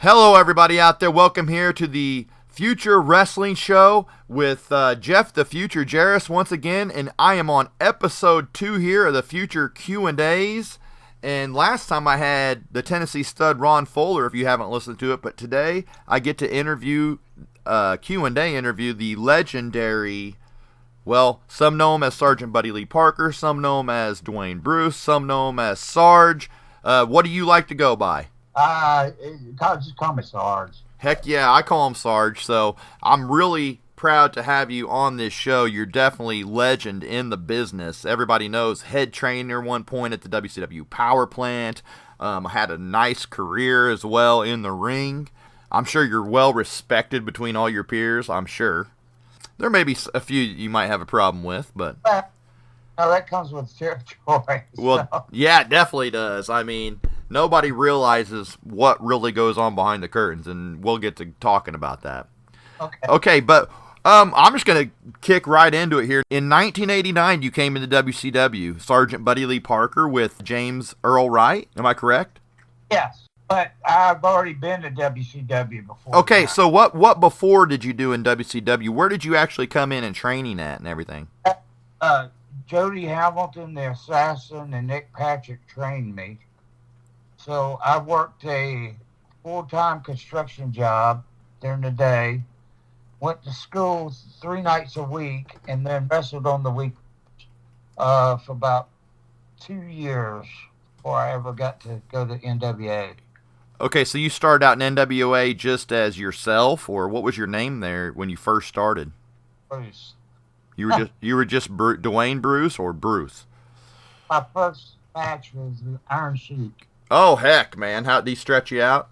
Hello, everybody out there. Welcome here to the Future Wrestling Show with Jeff the Future Jaros once again, and I am on episode 2 here of the Future Q&As. And last time I had the Tennessee stud Ron Fuller, if you haven't listened to it, but today I get to interview, Q&A interview, the legendary, well, some know him as Sergeant Buddy Lee Parker, some know him as DeWayne Bruce, some know him as Sarge. What do you like to go by? Just call me Sarge. Heck yeah, I call him Sarge, so I'm really proud to have you on this show. You're definitely legend in the business. Everybody knows head trainer one point at the WCW Power Plant. I had a nice career as well in the ring. I'm sure you're well respected between all your peers, I'm sure. There may be a few you might have a problem with, but... No, that comes with territory. Well, so. Yeah, it definitely does. I mean, nobody realizes what really goes on behind the curtains, and we'll get to talking about that. Okay, but I'm just going to kick right into it here. In 1989, you came into WCW, Sergeant Buddy Lee Parker with James Earl Wright. Am I correct? Yes, but I've already been to WCW before. Okay, so what before did you do in WCW? Where did you actually come in and training at and everything? Jody Hamilton, the Assassin, and Nick Patrick trained me. So I worked a full-time construction job during the day, went to school 3 nights a week, and then wrestled on the week for about 2 years before I ever got to go to NWA. Okay, so you started out in NWA just as yourself, or what was your name there when you first started? Bruce. You were just DeWayne Bruce or Bruce? My first match was the Iron Sheik. Oh, heck, man. How did he stretch you out?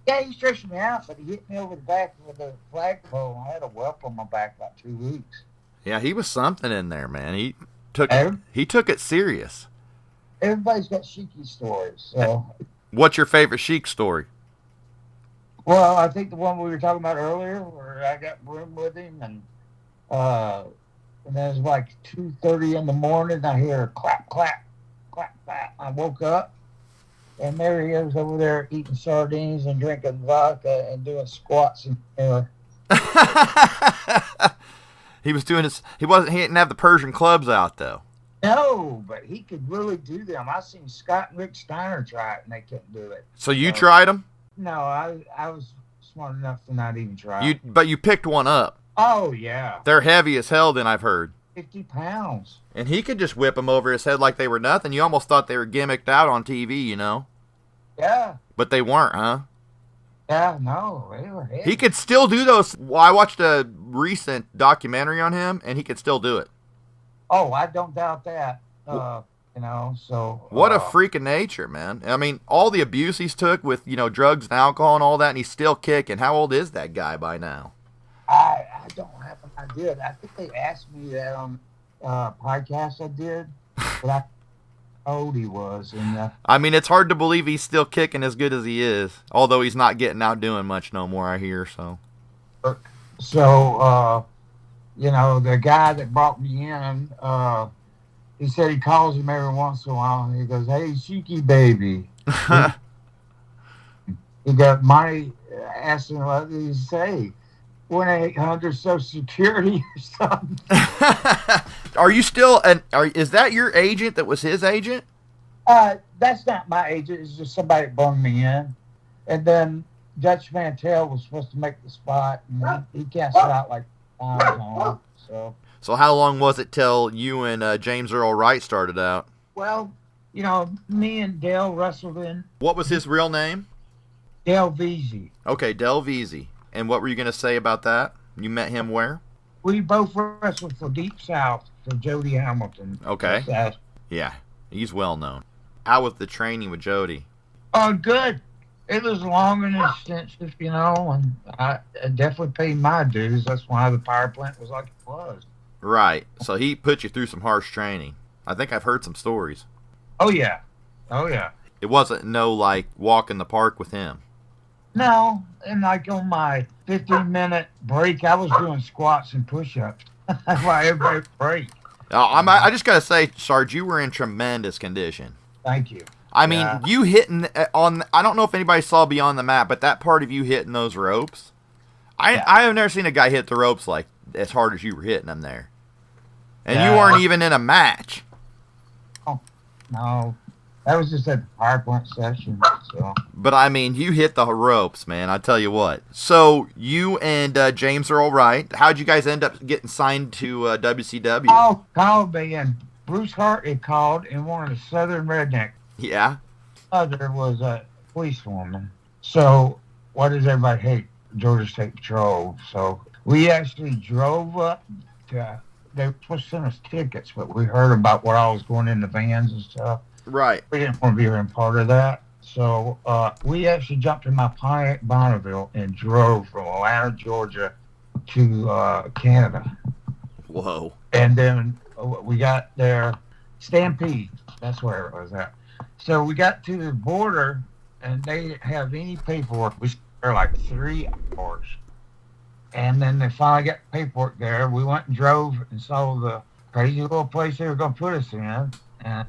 Yeah, he stretched me out, but he hit me over the back with a flagpole. I had a whelp on my back about 2 weeks. Yeah, he was something in there, man. He took it serious. Everybody's got Sheiky stories. So, what's your favorite Sheik story? Well, I think the one we were talking about earlier, where I got room with him, and then it was like 2:30 in the morning. I hear a clap, clap, clap, clap. I woke up, and there he is over there eating sardines and drinking vodka and doing squats in the air. He was doing his. He didn't have the Persian clubs out though. No, but he could really do them. I seen Scott and Rick Steiner try it, and they couldn't do it. So you tried them? No, I was smart enough to not even try. But you picked one up. Oh yeah. They're heavy as hell. Then I've heard. 50 pounds. And he could just whip them over his head like they were nothing. You almost thought they were gimmicked out on TV, you know? Yeah. But they weren't, huh? Yeah, no, they were heavy. He could still do those. Well, I watched a recent documentary on him, and he could still do it. Oh, I don't doubt that. So... What a freak of nature, man. I mean, all the abuse he's took with, drugs and alcohol and all that, and he's still kicking. How old is that guy by now? I don't have an idea. I think they asked me that on podcast I did, but I how old he was. And I mean, it's hard to believe he's still kicking as good as he is, although he's not getting out doing much no more, I hear. So, the guy that brought me in, he said he calls him every once in a while, and he goes, "Hey, Sheiky baby." He got money. Asked him what did he say. 1-800 Social Security or something. Are you still is that your agent that was his agent? That's not my agent. It's just somebody that brought me in. And then Dutch Mantell was supposed to make the spot, and he canceled out like 5 times. So how long was it till you and James Earl Wright started out? Well, me and Dale wrestled in. What was his real name? Dale Veazey. Okay, Del Veazey. And what were you going to say about that? You met him where? We both wrestled for Deep South for Jody Hamilton. Okay. Yeah, he's well known. How was the training with Jody? Oh, good. It was long and extensive, and I definitely paid my dues. That's why the power plant was like it was. Right. So he put you through some harsh training. I think I've heard some stories. Oh, yeah. It wasn't walk in the park with him. No, and on my 15-minute break, I was doing squats and push-ups. That's why everybody break. I just got to say, Sarge, you were in tremendous condition. Thank you. I mean, you hitting on, I don't know if anybody saw Beyond the Map, but that part of you hitting those ropes, I have never seen a guy hit the ropes like as hard as you were hitting them there. And you weren't even in a match. Oh, no. That was just a PowerPoint session. So. But, I mean, you hit the ropes, man. I tell you what. So, you and James are all right. How'd you guys end up getting signed to WCW? Oh, called me, and Bruce Hart had called and wanted a Southern redneck. Yeah. Other was a policewoman. So, what does everybody hate? Georgia State Patrol. So, we actually drove up to, they were supposed to send us tickets, but we heard about what all was going in the vans and stuff. Right. We didn't want to be in part of that. So we actually jumped in my Pontiac Bonneville and drove from Atlanta, Georgia to Canada. Whoa. And then we got there, Stampede. That's where it was at. So we got to the border, and they didn't have any paperwork. We stood there like 3 hours. And then they finally got paperwork there. We went and drove and saw the crazy little place they were going to put us in. And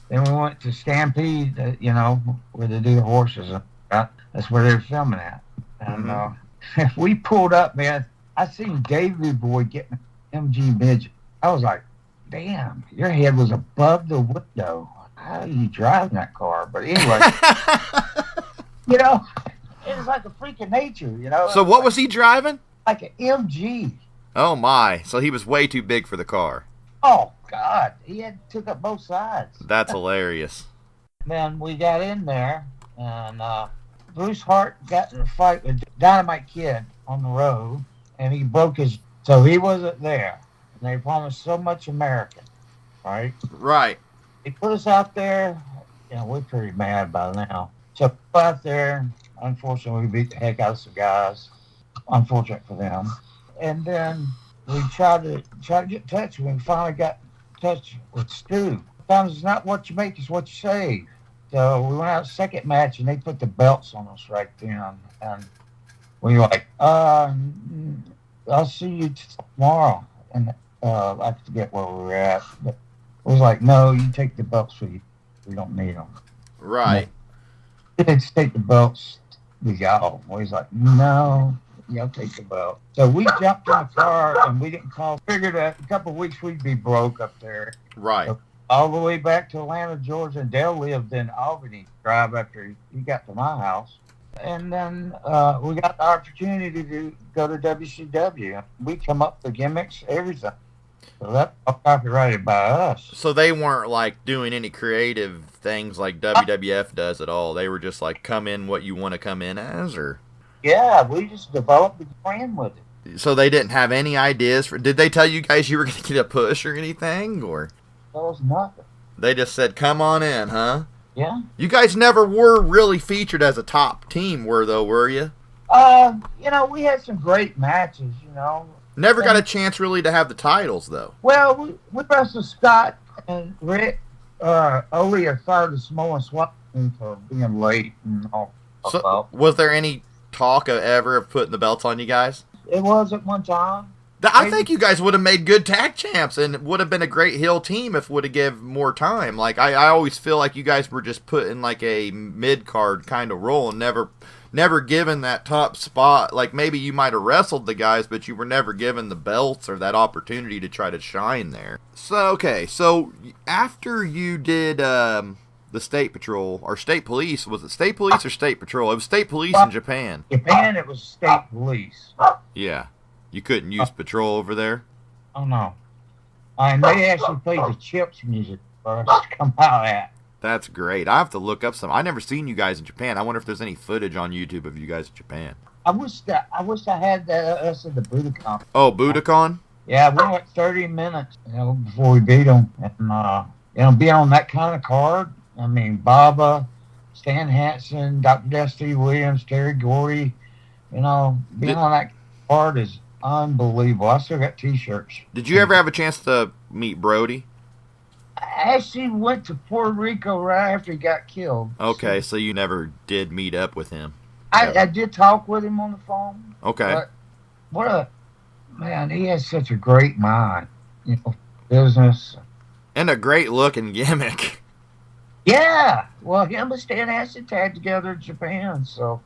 then we went to Stampede, where they do the horses. That's where they were filming at. And we pulled up, man. I seen Davey Boy getting an MG midget. I was like, damn, your head was above the window. How are you driving that car? But anyway, it was like a freak of nature, So what was he driving? Like an MG. Oh, my. So he was way too big for the car. Oh, God. He had took up both sides. That's hilarious. Then we got in there, and Bruce Hart got in a fight with Dynamite Kid on the road, and he broke his... So he wasn't there. And they promised so much American, right? Right. They put us out there. We're pretty mad by now. So we go out there. Unfortunately, we beat the heck out of some guys. Unfortunate for them. And then we tried to get in touch with him. Finally got in touch with Stu. Sometimes it's not what you make, it's what you save. So we went out second match, and they put the belts on us right then. And we were like, I'll see you tomorrow. And I forget where we were at. But it was like, no, you take the belts with you. We don't need them. Right. He didn't take the belts with y'all. He's like, no. I'll take the belt. So we jumped in the car, and we didn't call. Figured a couple of weeks we'd be broke up there. Right. So all the way back to Atlanta, Georgia, and Dale lived in Albany. Drive after he got to my house. And then we got the opportunity to go to WCW. We come up with gimmicks, everything. So that's all copyrighted by us. So they weren't like doing any creative things like WWF does at all. They were just like, come in what you want to come in as, or... Yeah, we just developed the brand with it. So they didn't have any ideas for... Did they tell you guys you were going to get a push or anything, or... There was nothing. They just said, come on in, huh? Yeah. You guys never were really featured as a top team, were you? We had some great matches, Never got a chance really to have the titles, though. Well, we wrestled Scott and Rick. Ole had fired a small and swap for being late and all. So, was there any talk of putting the belts on you guys? It was at one time. I think you guys would have made good tag champs, and it would have been a great heel team if would have given more time. Like I always feel like you guys were just put in like a mid card kind of role and never given that top spot. Like maybe you might have wrestled the guys, but you were never given the belts or that opportunity to try to shine there. So after you did the State Patrol or State Police, was it State Police or State Patrol? It was State Police in Japan. Japan, it was State Police. Yeah. You couldn't use Patrol over there? Oh, no. And they actually played the Chips music for us to come out at. That's great. I have to look up some. I never seen you guys in Japan. I wonder if there's any footage on YouTube of you guys in Japan. I wish I had us at the Budokan. Oh, Budokan? Yeah, we went 30 minutes before we beat them. And, being on that kind of card, I mean, Baba, Stan Hansen, Dr. Dusty Williams, Terry Gordy, being on that card is unbelievable. I still got T-shirts. Did you ever have a chance to meet Brody? I actually went to Puerto Rico right after he got killed. Okay, so you never did meet up with him. I did talk with him on the phone. Okay. But he has such a great mind, business. And a great looking gimmick. Yeah. Well, him and Stan Aston tagged together in Japan, so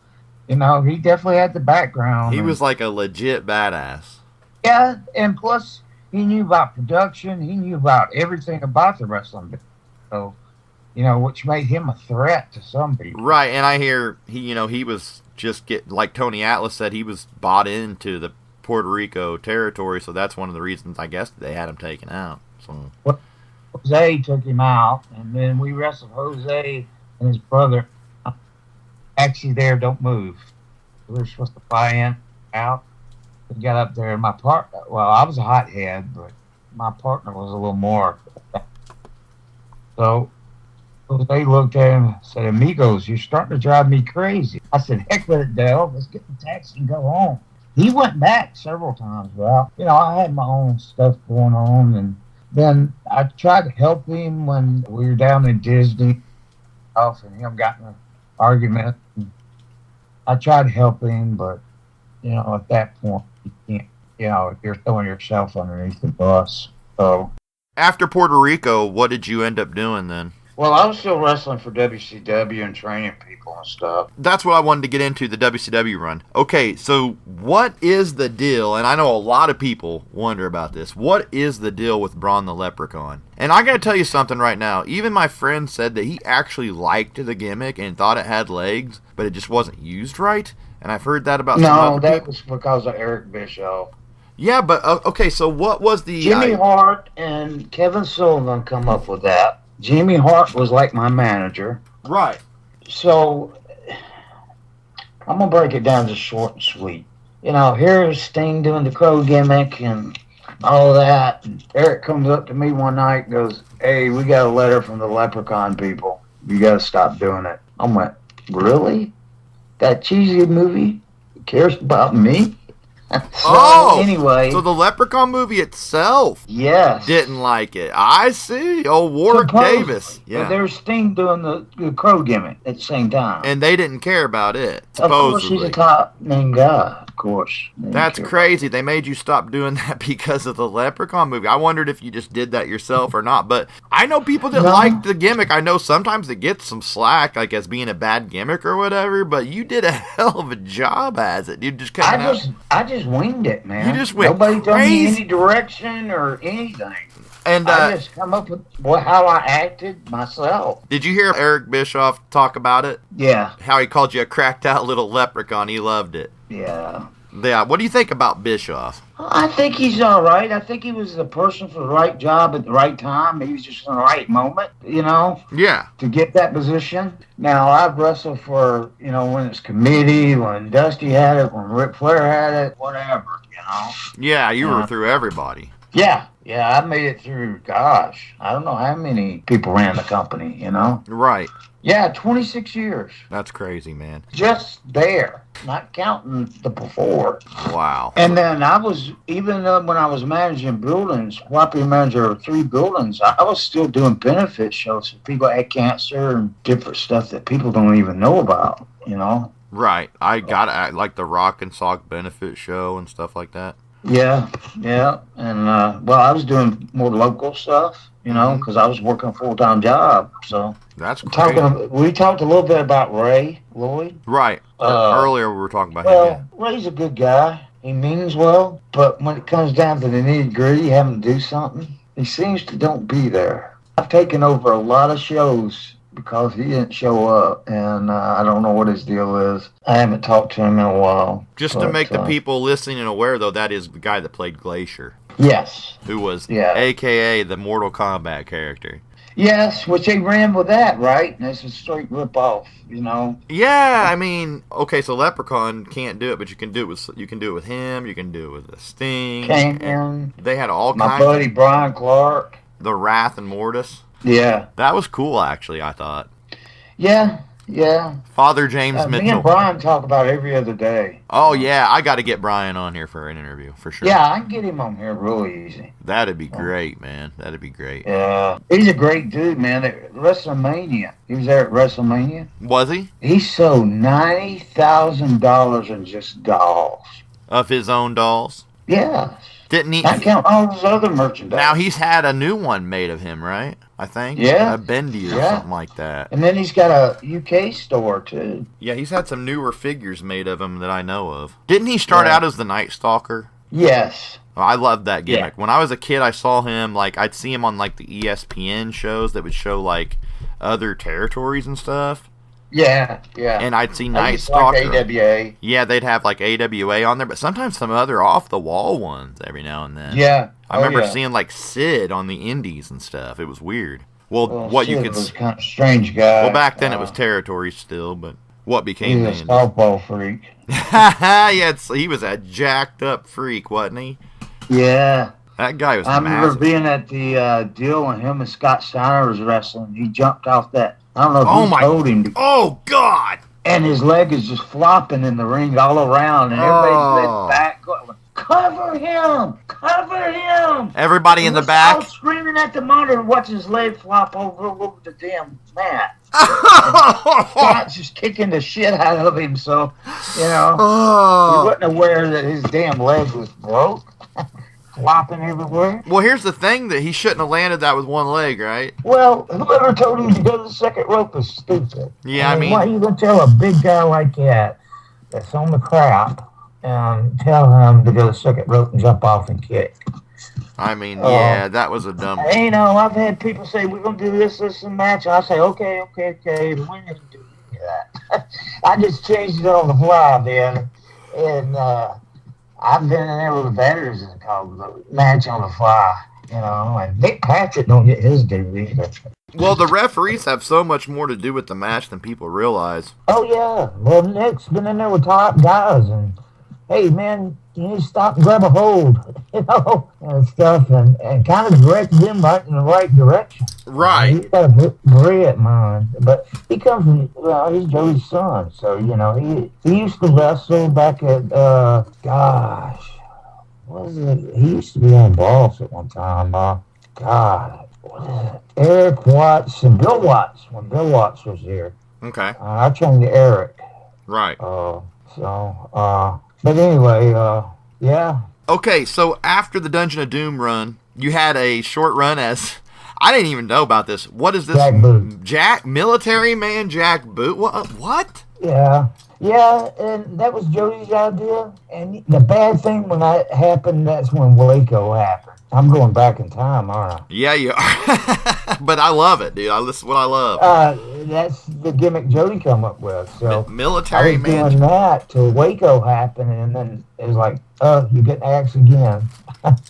he definitely had the background. He was like a legit badass. Yeah, and plus he knew about production. He knew about everything about the wrestling business. So, which made him a threat to some people. Right, and I hear he was just like Tony Atlas said, he was bought into the Puerto Rico territory, so that's one of the reasons I guess they had him taken out. So Jose took him out, and then we wrestled Jose and his brother. Actually, don't move. We were supposed to fly in, out. We got up there, and my partner. Well, I was a hothead, but my partner was a little more. So they looked at him and said, "Amigos, you're starting to drive me crazy." I said, "Heck with it, Dale. Let's get the taxi and go home." He went back several times. Well, I had my own stuff going on, and then I tried to help him when we were down in Disney. And him got in an argument. I tried to help him, but at that point, you can't. You're throwing yourself underneath the bus. So after Puerto Rico, what did you end up doing then? Well, I was still wrestling for WCW and training people and stuff. That's what I wanted to get into, the WCW run. Okay, so what is the deal? And I know a lot of people wonder about this. What is the deal with Braun the Leprechaun? And I got to tell you something right now. Even my friend said that he actually liked the gimmick and thought it had legs, but it just wasn't used right. And I've heard that about some other people. No, that was because of Eric Bischoff. Yeah, but okay, so what was the... Jimmy Hart and Kevin Sullivan come up with that. Jimmy Hart was like my manager. Right. So, I'm going to break it down just short and sweet. Here's Sting doing the Crow gimmick and all that. And Eric comes up to me one night and goes, "Hey, we got a letter from the Leprechaun people. You got to stop doing it." I went, "Really? That cheesy movie cares about me?" Anyway. So the Leprechaun movie itself didn't like it. I see. Oh, Warwick Davis. Yeah. But there's Sting doing the Crow gimmick at the same time. And they didn't care about it, supposedly. Of course, he's a top name guy. Of course. That's crazy. They made you stop doing that because of the Leprechaun movie. I wondered if you just did that yourself or not. But I know people that like the gimmick. I know sometimes it gets some slack, like as being a bad gimmick or whatever. But you did a hell of a job as it. You just kind of... I just winged it, man. You just went Nobody crazy. Told me any direction or anything. And I just come up with how I acted myself. Did you hear Eric Bischoff talk about it? Yeah. How he called you a cracked out little leprechaun. He loved it. Yeah. Yeah. What do you think about Bischoff? I think he's all right. I think he was the person for the right job at the right time. He was just in the right moment, Yeah. to get that position. Now, I've wrestled for, when it's committee, when Dusty had it, when Ric Flair had it, whatever, Yeah, you were through everybody. Yeah, I made it through, gosh, I don't know how many people ran the company, Right. Yeah, 26 years. That's crazy, man. Just there, not counting the before. Wow. And then I was, even when I was managing buildings, property manager of 3 buildings, I was still doing benefit shows for people that had cancer and different stuff that people don't even know about, Right. I got it, like the Rock and Sock benefit show and stuff like that. Yeah. And, I was doing more local stuff, because I was working a full-time job, so. That's great. We talked a little bit about Ray Lloyd. Right. Earlier we were talking about him. Well, Ray's a good guy. He means well, but when it comes down to the nitty-gritty, having to do something, he seems to don't be there. I've taken over a lot of shows because he didn't show up, and I don't know what his deal is. I haven't talked to him in a while. Just to make the people listening and aware, though, that is the guy that played Glacier. Yes. Who was a.k.a. the Mortal Kombat character. Yes, which they ran with that, right? And it's a straight rip-off, Yeah, I mean, okay, so Leprechaun can't do it, but you can do it with him, you can do it with the Sting. They had all kinds. My buddy Brian Clark. The Wrath and Mortis. Yeah. That was cool, actually, I thought. Yeah. Father James Mitchell. Me and Brian talk about every other day. Oh, yeah, I got to get Brian on here for an interview, for sure. Yeah, I can get him on here really easy. That'd be great, man. That'd be great. Yeah. He's a great dude, man. At WrestleMania. He was there at WrestleMania. Was he? He sold $90,000 in just dolls. Of his own dolls? Yeah. Didn't he? I count all his other merchandise. Now, he's had a new one made of him, right? I think. Yeah. A Bendy or something like that. And then he's got a UK store, too. Yeah, he's had some newer figures made of him that I know of. Didn't he start out as the Night Stalker? Yes. Oh, I loved that gimmick. Yeah. When I was a kid, I saw him, like, I'd see him on, like, the ESPN shows that would show, like, other territories and stuff. Yeah, yeah. And I'd see Night Stalker. Like AWA. Yeah, they'd have, like, AWA on there, but sometimes some other off-the-wall ones every now and then. Yeah. I remember seeing, like, Sid on the indies and stuff. It was weird. Well, what Sid you could... was kind of strange guy. Well, back then it was territory still, but what became he was a softball freak. Yeah, he was a jacked-up freak, wasn't he? Yeah. That guy was I remember massive. being at the deal when him and Scott Steiner was wrestling. He jumped off that. I don't know if he told him to. Oh, God! And his leg is just flopping in the ring all around, and everybody's led back going, cover him! Cover him! Everybody in the back? All screaming at the monitor, watching his leg flop over the damn mat. Scott's just kicking the shit out of him, so, he wasn't aware that his damn leg was broke. Flopping everywhere. Well, here's the thing, that he shouldn't have landed that with one leg, right? Well, whoever told him to go to the second rope is stupid. Yeah, I mean... Why are you going to tell a big guy like that that's on the crap and tell him to go to the second rope and jump off and kick? I mean, yeah, that was a dumb... I've had people say, we're going to do this and match. And I say, okay. When did you do that? I just changed it on the fly then. And I've been in there with the veterans and called the match on the fly. And Nick Patrick don't get his due either. Well, the referees have so much more to do with the match than people realize. Oh, yeah. Well, Nick's been in there with top guys and, hey, man, you need to stop and grab a hold, and stuff, and kind of direct them right in the right direction. Right. He's got a brilliant mind, but he comes from, he's Joey's son, so, he used to wrestle back at, what is it? He used to be on Boss at one time, what is it? Eric Watts and Bill Watts, when Bill Watts was here. Okay. I trained Eric. Right. But anyway, yeah. Okay, so after the Dungeon of Doom run, you had a short run as... I didn't even know about this. What is this? Jack Boot. Military man Jack Boot? What? Yeah. Yeah, and that was Joey's idea. And the bad thing when that happened, that's when Waco happened. I'm going back in time, aren't I? Yeah, you are. But I love it, dude. This is what I love. That's the gimmick Jody come up with. So military man. I was doing that till Waco happened, and then it was like, you're getting axed again.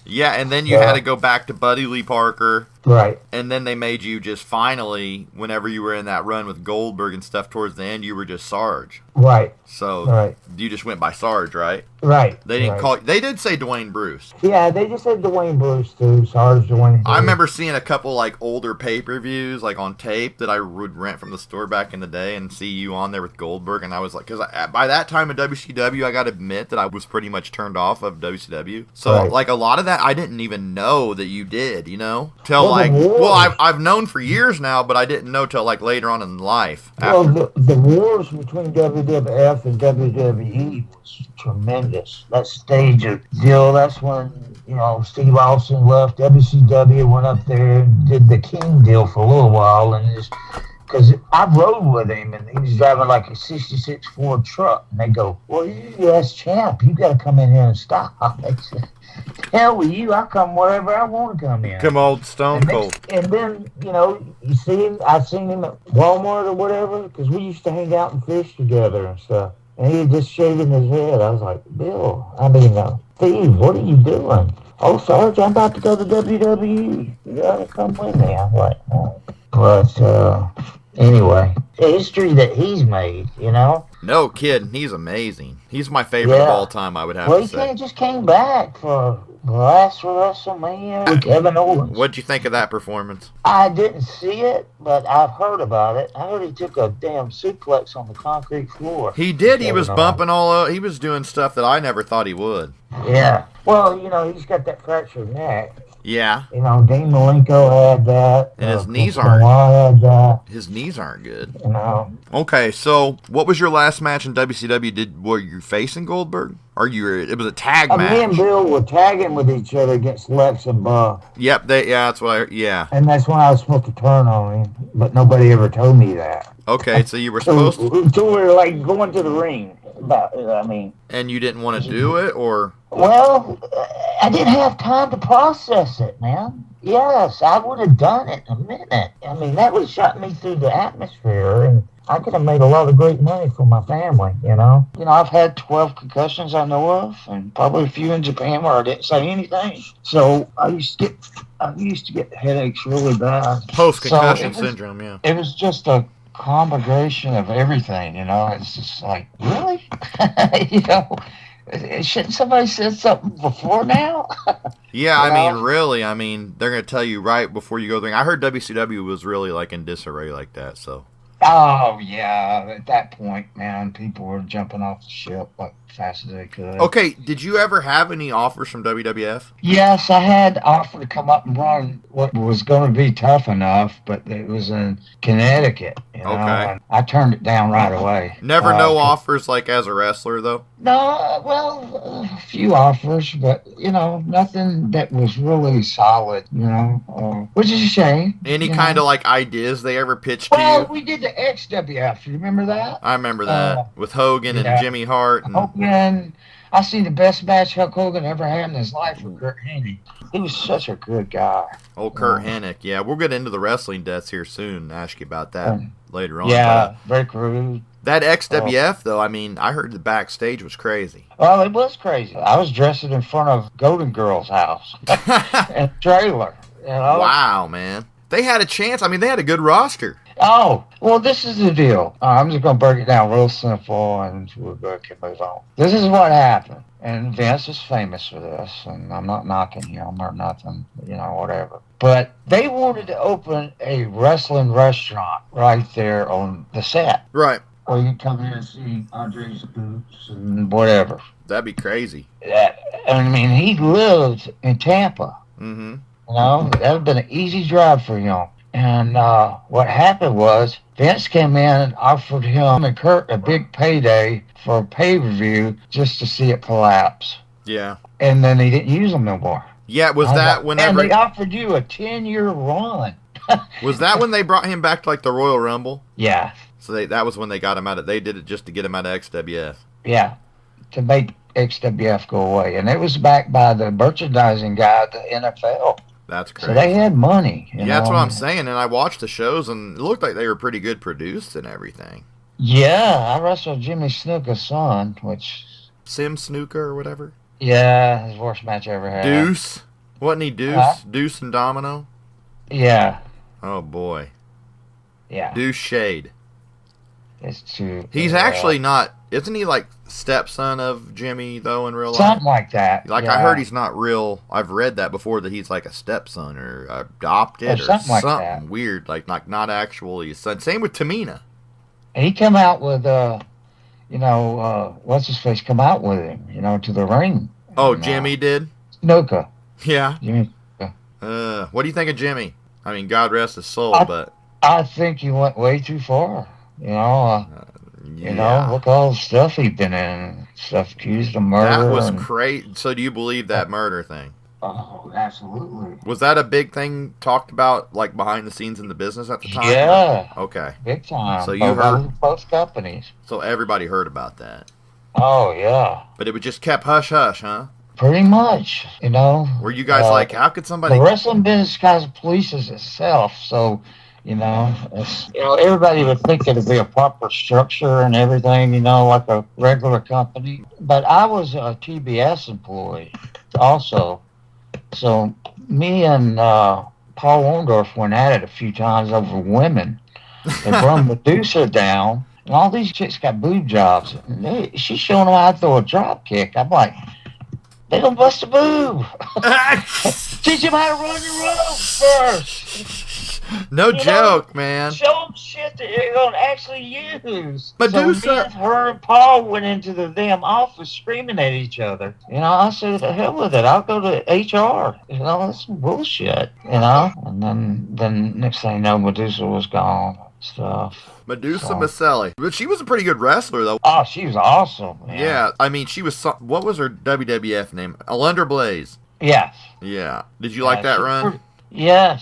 Yeah, and then you had to go back to Buddy Lee Parker. Right. And then they made you just finally, whenever you were in that run with Goldberg and stuff towards the end, you were just Sarge. Right. So you just went by Sarge, right? Right. They didn't call. They did say DeWayne Bruce. Yeah, they just said DeWayne Bruce too. Sarge DeWayne Bruce. I remember seeing a couple like older pay-per-views like on tape that I would rent from the store back in the day and see you on there with Goldberg, and I was like, because by that time in WCW, I got to admit that I was pretty much turned off of WCW. So like a lot of that, I didn't even know that you did. I've known for years now, but I didn't know till like later on in life. Well, the wars between WWF and WWE was tremendous. That stage of deal, that's when, Steve Austin left WCW, went up there and did the King deal for a little while, and just because I rode with him, and he was driving like a '66 Ford truck, and they go, "Well, you're the U.S. champ. You got to come in here and stop." I said, "Hell with you! I come wherever I want to come in." Come old Stone Cold. And then you see him. I seen him at Walmart or whatever, because we used to hang out and fish together and stuff. And he was just shaving his head. I was like, Steve, what are you doing? Oh, Sarge, I'm about to go to WWE. You gotta come with me. I'm like, oh. But anyway, the history that he's made, No kidding, he's amazing. He's my favorite of all time, I would have to say. Well, he just came back for last WrestleMania with Kevin Owens. What'd you think of that performance? I didn't see it, but I've heard about it. I heard he took a damn suplex on the concrete floor. He did. He was bumping all over. He was doing stuff that I never thought he would. Yeah. Well, he's got that fractured neck. Yeah. You know, Dean Malenko had that. And his knees Benoit aren't. had that. His knees aren't good. You know. Okay, so what was your last match in WCW? Were you facing Goldberg? It was a tag match. Me and Bill were tagging with each other against Lex and Buff. Yep, that's what And that's when I was supposed to turn on him, but nobody ever told me that. Okay, so you were supposed to. Until we were like going to the ring. And you didn't want to do it, or? Well, I didn't have time to process it, man. Yes, I would have done it in a minute. I mean, that would have shot me through the atmosphere, and I could have made a lot of great money for my family, you know. You know, I've had 12 concussions I know of, and probably a few in Japan where I didn't say anything. So I used to get headaches really bad. Post-concussion syndrome, yeah. It was just a combination of everything, you know. It's just like, really? You know, shouldn't somebody said something before now? Yeah, I mean, really, they're going to tell you right before you go there. I heard WCW was really like in disarray like that, so. Oh, yeah. At that point, man, people were jumping off the ship like fast as they could. Okay, did you ever have any offers from WWF? Yes, I had offered to come up and run what was going to be tough enough, but it was in Connecticut, you know, and I turned it down right away. Never no offers like as a wrestler, though? No, well, a few offers, but, you know, nothing that was really solid, you know, which is a shame. Any kind of, like, ideas they ever pitched to you? Well, we did the XWF. You remember that? I remember that, with Hogan and Jimmy Hart. And Hogan. I seen the best match Hulk Hogan ever had in his life with Kurt Hennig. He was such a good guy. Old Kurt Hennig. Yeah, we'll get into the wrestling deaths here soon and ask you about that later on. Yeah, very crude. That XWF, though, I heard the backstage was crazy. Well, it was crazy. I was dressing in front of Golden Girl's house and trailer. You know? Wow, man. They had a chance. They had a good roster. Oh, well, this is the deal. I'm just going to break it down real simple, and we're going to move on. This is what happened. And Vince is famous for this, and I'm not knocking him or nothing, you know, whatever. But they wanted to open a wrestling restaurant right there on the set. Right. Or you can come in and see Andre's boots and whatever. That'd be crazy. He lived in Tampa. Mm-hmm. You know, that would have been an easy drive for him. And what happened was Vince came in and offered him and Kurt a big payday for a pay-per-view just to see it collapse. Yeah. And then they didn't use them no more. Yeah, was that whenever... And they offered you a 10-year run. Was that when they brought him back to, like, the Royal Rumble? Yeah. So that was when they got him out of... They did it just to get him out of XWF. Yeah, to make XWF go away. And it was backed by the merchandising guy at the NFL. That's crazy. So they had money. Yeah, that's what I'm saying. And I watched the shows, and it looked like they were pretty good produced and everything. Yeah, I wrestled Jimmy Snuka's son, which... Sim Snooker or whatever? Yeah, his worst match I ever had. Deuce? Wasn't he Deuce? Huh? Deuce and Domino? Yeah. Oh, boy. Yeah. Deuce Shade. It's too... He's actually not... Isn't he, like, stepson of Jimmy, though, in real life? Something like that. Like, yeah. I heard he's not real... I've read that before, that he's, like, a stepson or adopted or something like that. Weird. Like, not actually his son. Same with Tamina. He come out with, what's-his-face come out with him, to the ring. Oh, Jimmy did? Snuka. Yeah. Jimmy. What do you think of Jimmy? God rest his soul, but... I think he went way too far, Yeah. Look all the stuff he'd been in. Stuff accused of murder. That was crazy. So do you believe that murder thing? Oh, absolutely. Was that a big thing talked about, like, behind the scenes in the business at the time? Yeah. Okay. Big time. So you heard... Both companies. So everybody heard about that. Oh, yeah. But it just kept hush-hush, huh? Pretty much, Were you guys like, how could somebody... The wrestling business kind of polices itself, so... everybody would think it'd be a proper structure and everything, like a regular company. But I was a TBS employee also. So me and Paul Orndorff went at it a few times over women. They brought Medusa down, and all these chicks got boob jobs. And she's showing them how to throw a drop kick. I'm like, they don't bust a boob. Teach them how to run the rope first. No joke, man. Show them shit that you're going to actually use. Medusa. So me and her and Paul went into the damn office screaming at each other. I said, the hell with it. I'll go to HR. That's some bullshit, And then next thing you know, Medusa was gone. Stuff. Medusa Maselli. But she was a pretty good wrestler, though. Oh, she was awesome, man. Yeah, I mean, she was... what was her WWF name? Alundra Blaze. Yes. Yeah. Did you like that run? Yeah,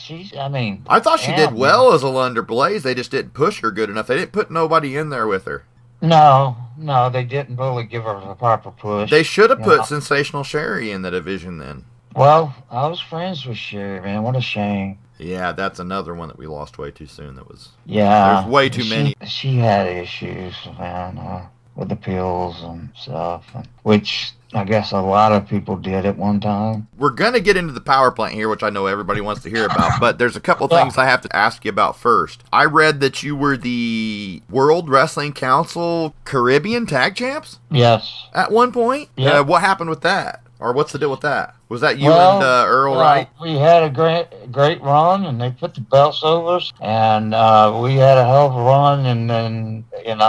I thought she did well as Alundra Blaze. They just didn't push her good enough. They didn't put nobody in there with her. No, they didn't really give her the proper push. They should have put Sensational Sherry in the division then. Well, I was friends with Sherry, man. What a shame. Yeah, that's another one that we lost way too soon. That was... Yeah. There's way too many. She had issues, man, with the pills and stuff, which I guess a lot of people did at one time. We're going to get into the power plant here, which I know everybody wants to hear about, but there's a couple things I have to ask you about first. I read that you were the World Wrestling Council Caribbean Tag Champs? Yes. At one point? Yeah. What happened with that? Or what's the deal with that? Was that you and Earl Wright? We had a great run, and they put the belts over us, and we had a hell of a run, and then then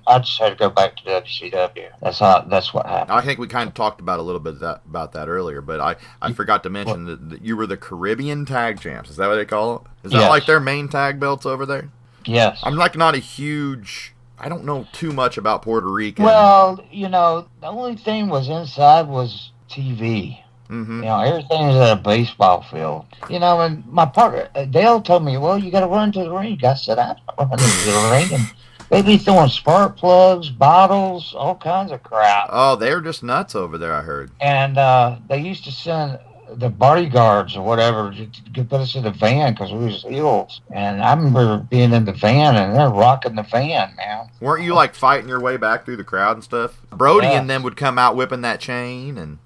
I just had to go back to WCW. That's what happened. I think we kind of talked about a little bit about that earlier, but I forgot to mention that you were the Caribbean Tag Champs. Is that what they call it? Is that like their main tag belts over there? Yes. I'm not a huge... I don't know too much about Puerto Rican. Well, the only thing was inside was TV. Mm-hmm. Everything is at a baseball field. And my partner, Dale told me, well, you got to run to the ring. I said, I'm not running to the ring. And they'd be throwing spark plugs, bottles, all kinds of crap. Oh, they were just nuts over there, I heard. And they used to send the bodyguards or whatever to put us in the van because we was heels. And I remember being in the van and they're rocking the van, man. Weren't you fighting your way back through the crowd and stuff? Brody and them would come out whipping that chain and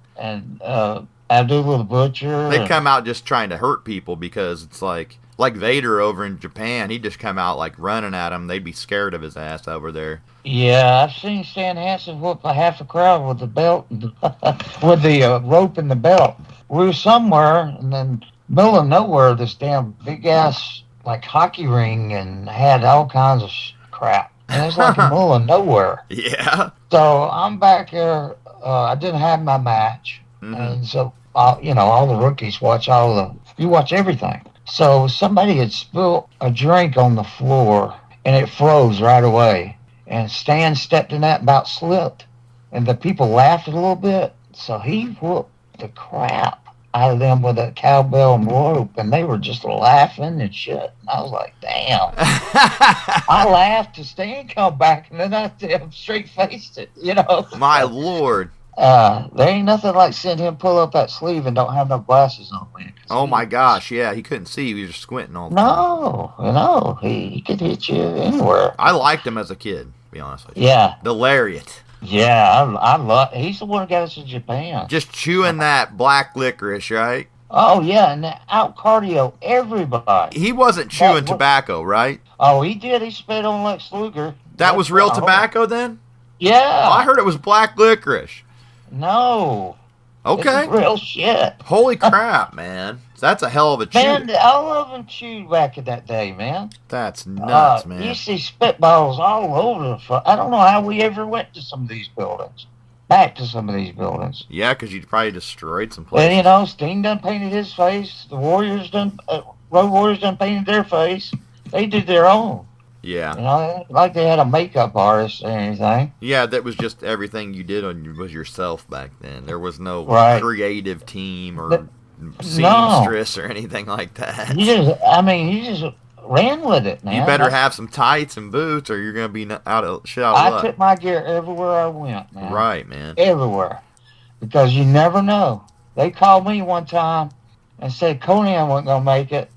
Abdullah the Butcher. They'd come out just trying to hurt people because it's like Vader over in Japan. He'd just come out running at them. They'd be scared of his ass over there. Yeah, I've seen Stan Hansen whoop half the crowd with the belt, with the rope and the belt. We were somewhere, and then middle of nowhere, this damn big ass hockey ring, and had all kinds of crap. And it's in the middle of nowhere. Yeah. So I'm back here. I didn't have my match, and so all the rookies watch you watch everything. So somebody had spilled a drink on the floor, and it froze right away. And Stan stepped in that and about slipped, and the people laughed a little bit. So he whooped the crap out of them with a cowbell and rope, and they were just laughing and shit. And I was like, damn. I laughed to Stan come back, and then I straight-faced it, My Lord. There ain't nothing like seeing him pull up that sleeve and don't have no glasses on, man. Oh, my gosh, yeah, he couldn't see. He was just squinting all the time. No, he could hit you anywhere. I liked him as a kid, to be honest with you. Yeah. The Lariat. Yeah, I love. He's the one who got us in Japan. Just chewing that black licorice, right? Oh yeah, and out cardio everybody. He wasn't chewing tobacco, right? Oh, he did. He spit on Lex Luger. That was real tobacco then? Yeah. Oh, I heard it was black licorice. No. Okay. It's real shit. Holy crap, man. That's a hell of a chew. Man, all of them chewed back in that day, man. That's nuts, man. You see spitballs all over the front. I don't know how we ever went to some of these buildings. Back to some of these buildings. Yeah, because you probably destroyed some places. And, Sting done painted his face. The Road Warriors done painted their face. They did their own. Yeah. Like they had a makeup artist or anything. Yeah, that was just everything you did was yourself back then. There was no creative team or seamstress or anything like that. You just ran with it, man. You better have some tights and boots or you're going to be out of luck. I took my gear everywhere I went, man. Right, man. Everywhere. Because you never know. They called me one time and said Conan wasn't going to make it.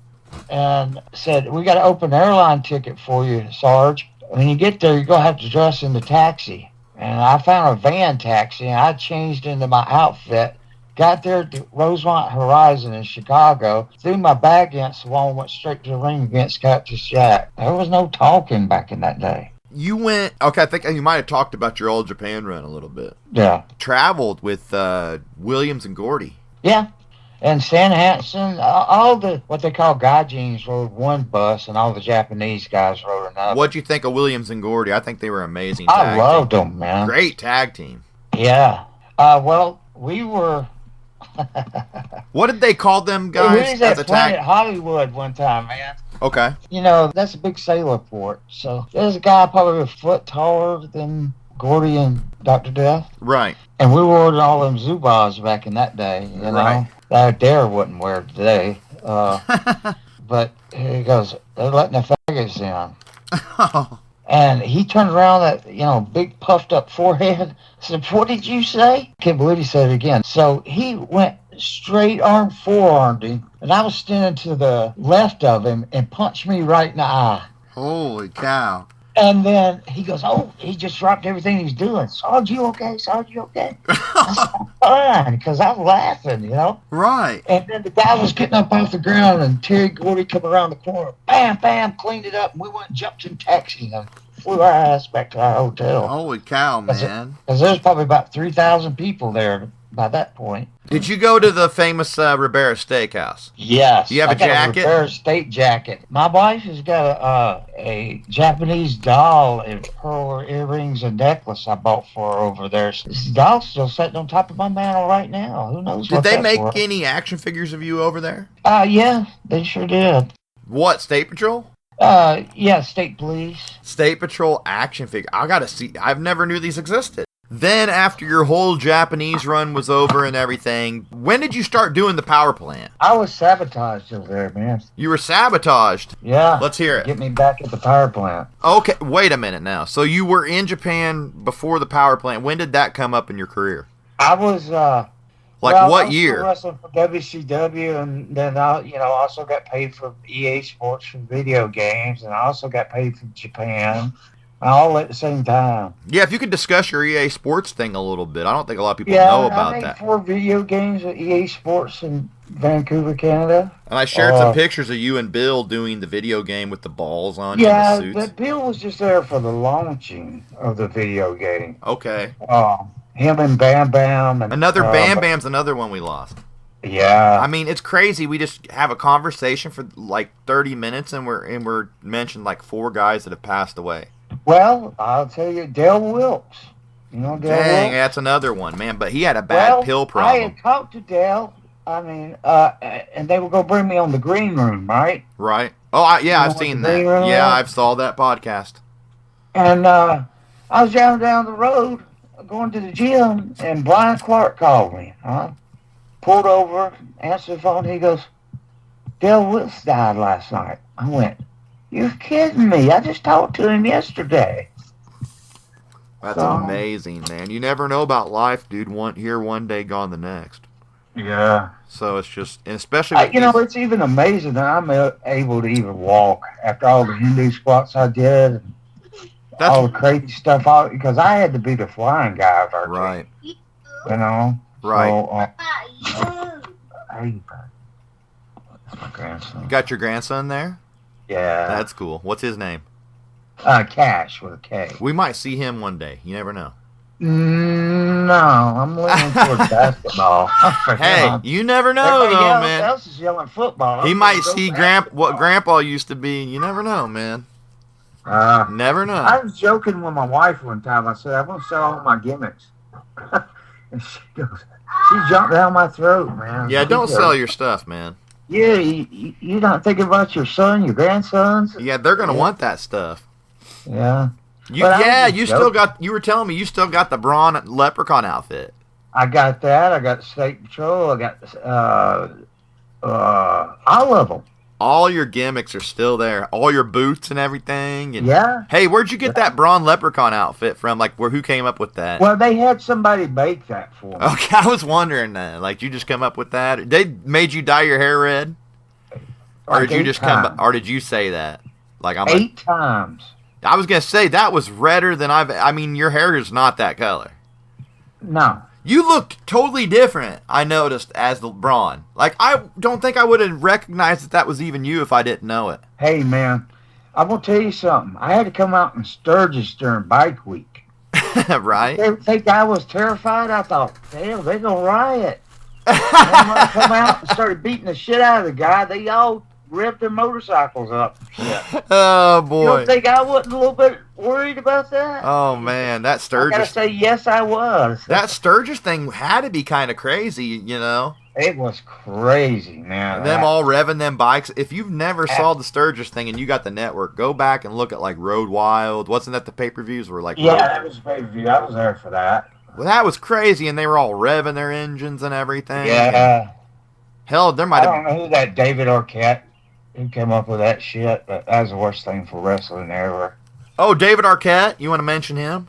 And said, we got to open an airline ticket for you, Sarge. When you get there, you're going to have to dress in the taxi. And I found a van taxi, and I changed into my outfit. Got there to Rosemont Horizon in Chicago, threw my bag against the wall, and went straight to the ring against Cactus Jack. There was no talking back in that day. You went, I think you might have talked about your old Japan run a little bit. Yeah. Traveled with Williams and Gordy. Yeah. And Stan Hansen, all the what they call gaijins rode one bus, and all the Japanese guys rode another. What'd you think of Williams and Gordy? I think they were amazing. I loved them, man. Great tag team. Yeah. Well, we were. What did they call them guys as a tag? Hollywood one time, man. Okay. You know, that's a big sailor port. So there's a guy probably a foot taller than Gordy and Dr. Death. Right. And we wore all them Zubas back in that day, you know. Right. That Dare wouldn't wear today. But he goes, they're letting the faggots in. And he turned around, that, big puffed up forehead. I said, what did you say? Can't believe he said it again. So he went straight arm, forearmed him. And I was standing to the left of him and punched me right in the eye. Holy cow. And then he goes, he just dropped everything he's doing. Sarge, you okay? Sarge, you okay? I said, fine, because I'm laughing, Right. And then the guy was getting up off the ground, and Terry Gordy come around the corner. Bam, bam, cleaned it up, and we went and jumped in taxi and flew our ass back to our hotel. Holy cow, man. Because there's probably about 3,000 people there by that point. Did you go to the famous Ribera Steakhouse? Yes. You have a jacket? A Ribera Steak jacket. My wife has got a Japanese doll and pearl earrings and necklace I bought for her over there. This doll's still sitting on top of my mantle right now. Who knows Did what they that's make worth. any action figures of you over there? Yeah, they sure did. What, State Patrol? Yeah, State Police. State Patrol action figure. I gotta see. I've never knew these existed. Then, after your whole Japanese run was over and everything, when did you start doing the power plant? I was sabotaged over there, man. You were sabotaged? Yeah. Let's hear it. Get me back at the power plant. Okay, wait a minute now. So you were in Japan before the power plant. When did that come up in your career? I was, what year? I was wrestling for WCW, and then I, also got paid for EA Sports for video games, and I also got paid from Japan. All at the same time. Yeah, if you could discuss your EA Sports thing a little bit. I don't think a lot of people know about I made that. 4 video games at EA Sports in Vancouver, Canada. And I shared some pictures of you and Bill doing the video game with the balls on you and the suits. Yeah, but Bill was just there for the launching of the video game. Okay. Him and Bam Bam. And, Bam Bam's another one we lost. Yeah. I mean, it's crazy. We just have a conversation for like 30 minutes and we're mentioned like 4 guys that have passed away. Well, I'll tell you, Dale Wilkes. You know Dale Wilkes? Dang, that's another one, man. But he had a bad pill problem. I had talked to Dale. I mean, and they were going to bring me on the green room, right? Right. Oh, I've seen that. Yeah, I've saw that podcast. And I was driving down the road, going to the gym, and Brian Clark called me. Pulled over, answered the phone. He goes, Dale Wilkes died last night. I went, you're kidding me. I just talked to him yesterday. That's amazing, man. You never know about life, dude. Here one day, gone the next. Yeah. So it's just, and especially with it's even amazing that I'm able to even walk after all the Hindu squats I did, and all the crazy stuff. Because I had to be the flying guy of our team. Right. You know. Right. So, hey, that's my grandson. You got your grandson there? Yeah. That's cool. What's his name? Cash with a K. We might see him one day. You never know. No, I'm leaning towards basketball. Hey, you never know, Everybody man. else is yelling football. He might see what Grandpa used to be. You never know, man. Never know. I was joking with my wife one time. I said, I'm going to sell all my gimmicks. And she jumped down my throat, man. Yeah, don't sell your stuff, man. Yeah, you not thinking about your son, your grandsons? Yeah, they're going to want that stuff. Yeah. You were telling me you still got the Braun Leprechaun outfit. I got that. I got State Patrol. I got all of them. All your gimmicks are still there. All your boots and everything. And, yeah. Hey, where'd you get that Braun Leprechaun outfit from? Like, who came up with that? Well, they had somebody make that for me. Okay, I was wondering that. Like, you just come up with that? They made you dye your hair red? Or Like did you just times. or did you say that? Like, I'm 8 times. I was gonna say that was redder than I mean, your hair is not that color. No. You look totally different, I noticed, as the Braun. Like, I don't think I would have recognized that was even you if I didn't know it. Hey, man, I'm going to tell you something. I had to come out in Sturgis during Bike Week. Right? They think I was terrified. I thought, damn, they're going to riot. And when I come out and started beating the shit out of the guy, they all revved their motorcycles up. Shit. Oh, You boy. don't think I wasn't a little bit worried about that? Oh, man. That I gotta Sturgis. say, yes, I was. That Sturgis thing had to be kind of crazy, you know? It was crazy, man. And them all revving them bikes. If you've never saw the Sturgis thing and you got the network, go back and look at like Road Wild. Wasn't that the pay-per-views were like? Yeah, that was pay-per-view. I was there for that. Well, that was crazy, and they were all revving their engines and everything. Yeah. Hell, there I might don't have. know who that David Arquette who came up with that shit, but that was the worst thing for wrestling ever. Oh, David Arquette. You want to mention him?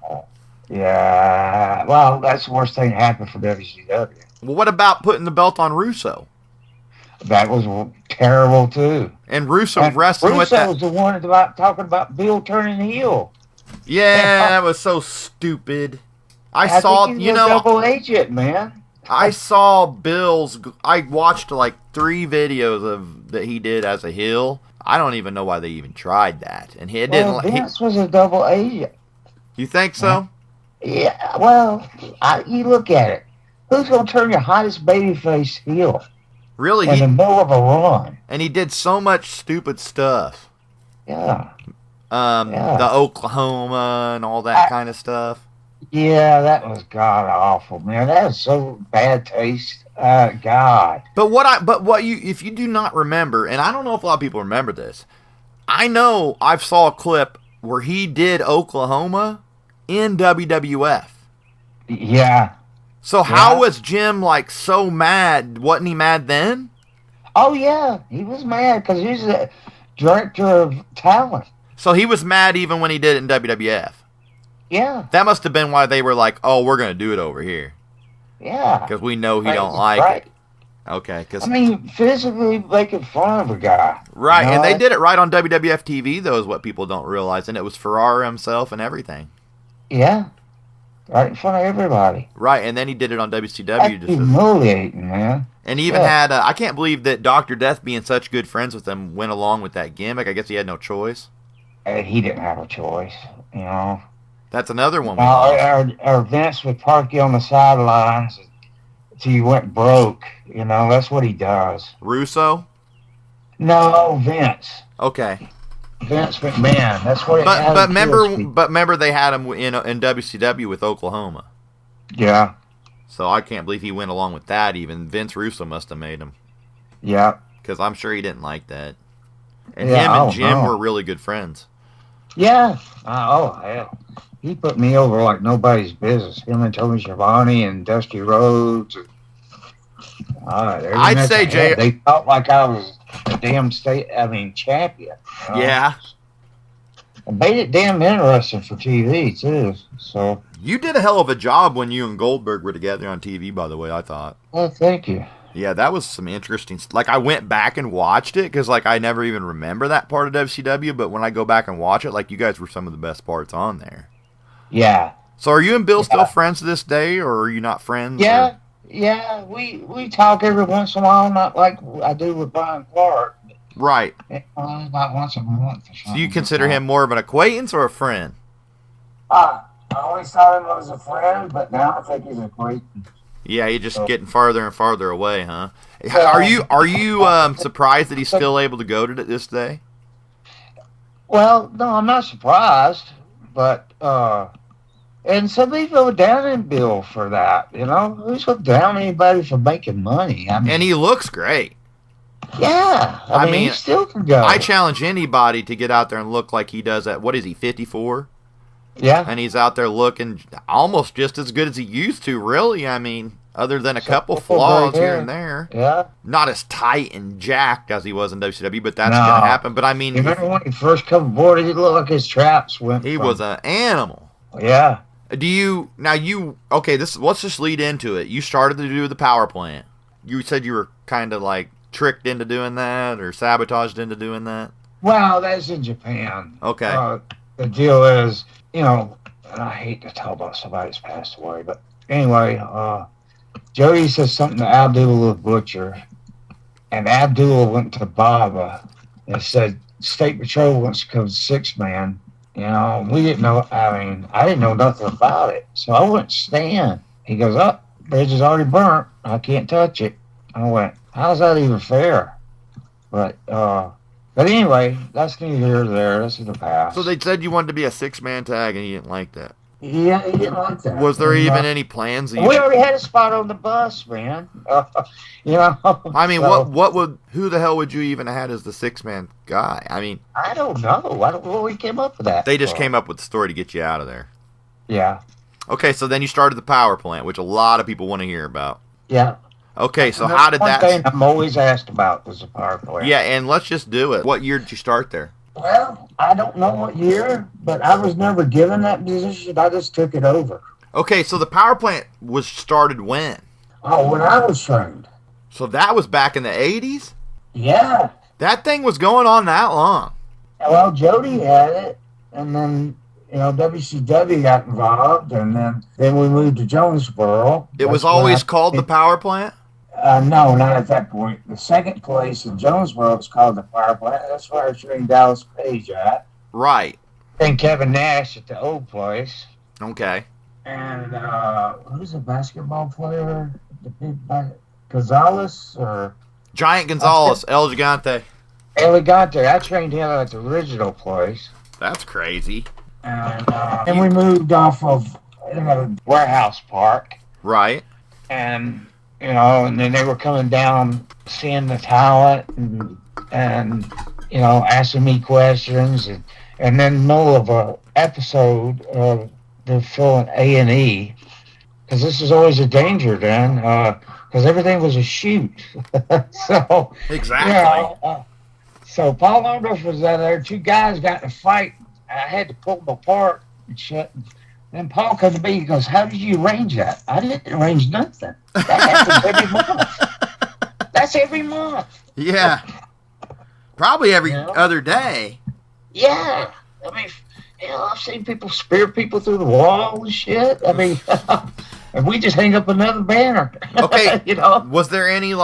Yeah. Well, that's the worst thing that happened for WCW. Well, what about putting the belt on Russo? That was terrible too. And Russo And wrestling with Russo that. was the one about talking about Bill turning heel. Yeah, that was so stupid. I saw, think he you was know, a double agent, man. I saw Bill's. I watched like 3 videos of that he did as a heel. I don't even know why they even tried that. And he didn't. Well, Vince was a double agent. You think so? Yeah. Well, you look at it. Who's gonna turn your hottest babyface heel Really? in the middle of a run? And he did so much stupid stuff. Yeah. The Oklahoma and all that kind of stuff. Yeah, that was god awful, man. That was so bad taste. God. If you do not remember, and I don't know if a lot of people remember this, I know I've saw a clip where he did Oklahoma in WWF. Yeah. So how was Jim like so mad? Wasn't he mad then? Oh yeah, he was mad because he's the director of talent. So he was mad even when he did it in WWF. Yeah. That must have been why they were like, "Oh, we're gonna do it over here." Yeah. Because we know he don't like it. Okay. Cause, I mean, physically making fun of a guy. right, You know? and they did it right on WWF TV, though, is what people don't realize. And it was Ferrara himself and everything. Yeah. Right in front of everybody. Right, and then he did it on WCW. That's humiliating, man. And he even had, I can't believe that Dr. Death, being such good friends with him, went along with that gimmick. I guess he had no choice. He didn't have a choice, you know. That's another one. We lost. Our Vince would park you on the sidelines until you went broke. You know, that's what he does. Russo? No, Vince. Okay. Vince McMahon. That's what it But remember they had him in WCW with Oklahoma. Yeah. So I can't believe he went along with that even. Vince Russo must have made him. Yeah. Because I'm sure he didn't like that. And Yeah, him and Jim no. were really good friends. Yeah. Oh, hell. He put me over like nobody's business. Him and Tony Schiavone and Dusty Rhodes. I'd say Jay. They felt like I was a damn champion. You know? Yeah. It made it damn interesting for TV, too. So. You did a hell of a job when you and Goldberg were together on TV, by the way, I thought. Well, thank you. Yeah, that was some interesting like, I went back and watched it, because, like, I never even remember that part of WCW, but when I go back and watch it, like, you guys were some of the best parts on there. Yeah. So are you and Bill still friends to this day, or are you not friends? Yeah. Or? Yeah, we talk every once in a while, not like I do with Brian Clark. Right. About once a month or something. So you consider him more of an acquaintance or a friend? I always thought him as a friend, but now I think he's an acquaintance. Yeah, you're just getting farther and farther away, huh? Are you surprised that he's still able to go to this day? Well, no, I'm not surprised, but and some people down in Bill for that. You know, who's going to down anybody for making money? I mean, And he looks great. Yeah, I mean, he still can go. I challenge anybody to get out there and look like he does at, what is he, 54? Yeah. And he's out there looking almost just as good as he used to, really. I mean, other than a couple flaws here and there. Yeah. Not as tight and jacked as he was in WCW, but that's going to happen. But I mean, you remember when he first come aboard, he looked like his traps went. He was an animal. Yeah. Let's just lead into it. You started to do the power plant. You said you were kind of like tricked into doing that or sabotaged into doing that. Well, that's in Japan. Okay. The deal is, you know, and I hate to tell about somebody that's passed away, but anyway, Jody says something to Abdul the Butcher, and Abdul went to Baba and said, State Patrol wants to come 6-man. You know, we didn't know, I didn't know nothing about it. So I went to Stan. He goes, bridge is already burnt. I can't touch it. I went, how's that even fair? But anyway, that's neither here nor there. This is the past. So they said you wanted to be a 6-man tag, and you didn't like that. Yeah, he didn't like that. Was there even any plans? We already had a spot on the bus, man. You know. I mean, so, who the hell would you even have had as the 6-man guy? I mean, I don't know. I don't know where we came up with that. They just came up with the story to get you out of there. Yeah. Okay, so then you started the power plant, which a lot of people want to hear about. Yeah. Okay, so how did that? One thing I'm always asked about was the power plant. Yeah, and let's just do it. What year did you start there? Well, I don't know what year, but I was never given that position. I just took it over. Okay, so the power plant was started when? Oh, when I was trained. So that was back in the 80s? Yeah. That thing was going on that long. Well, Jody had it, and then, WCW got involved, and then we moved to Jonesboro. It was always called the power plant? No, not at that point. The second place in Jonesboro was called the power plant. That's where I trained Dallas Page at. Right. And Kevin Nash at the old place. Okay. And who's the basketball player? The big Gonzalez or Giant Gonzalez, El Gigante. Elegante. I trained him at the original place. That's crazy. And we moved off of Warehouse Park. Right. And and then they were coming down, seeing the talent, and asking me questions, and then middle of a episode of they're filling A&E, because this is always a danger then, because everything was a shoot. So exactly. So Paul Orndorff was out there. Two guys got in a fight. I had to pull them apart and shit. Then Paul comes to me, he goes, how did you arrange that? I didn't arrange nothing. That happens every month. That's every month. Yeah. Probably every other day. Yeah. I mean, I've seen people spear people through the wall and shit. I mean, and we just hang up another banner. Okay. Was there any,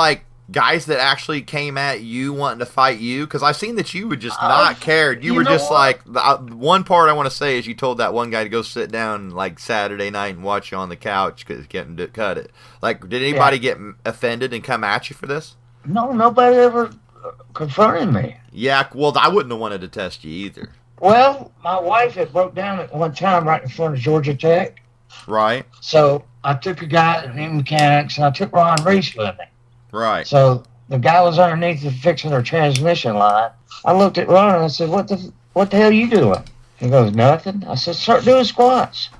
guys that actually came at you wanting to fight you? Because I've seen that you would just not cared. You were just one part I want to say is you told that one guy to go sit down Saturday night and watch you on the couch because getting to cut it. Did anybody get offended and come at you for this? No, nobody ever confronted me. Yeah, well, I wouldn't have wanted to test you either. Well, my wife had broke down at one time right in front of Georgia Tech. Right. So I took a guy in mechanics and I took Ron Reese with me. Right. So the guy was underneath fixing her transmission line. I looked at Ron and I said, what the hell are you doing? He goes, nothing. I said, start doing squats.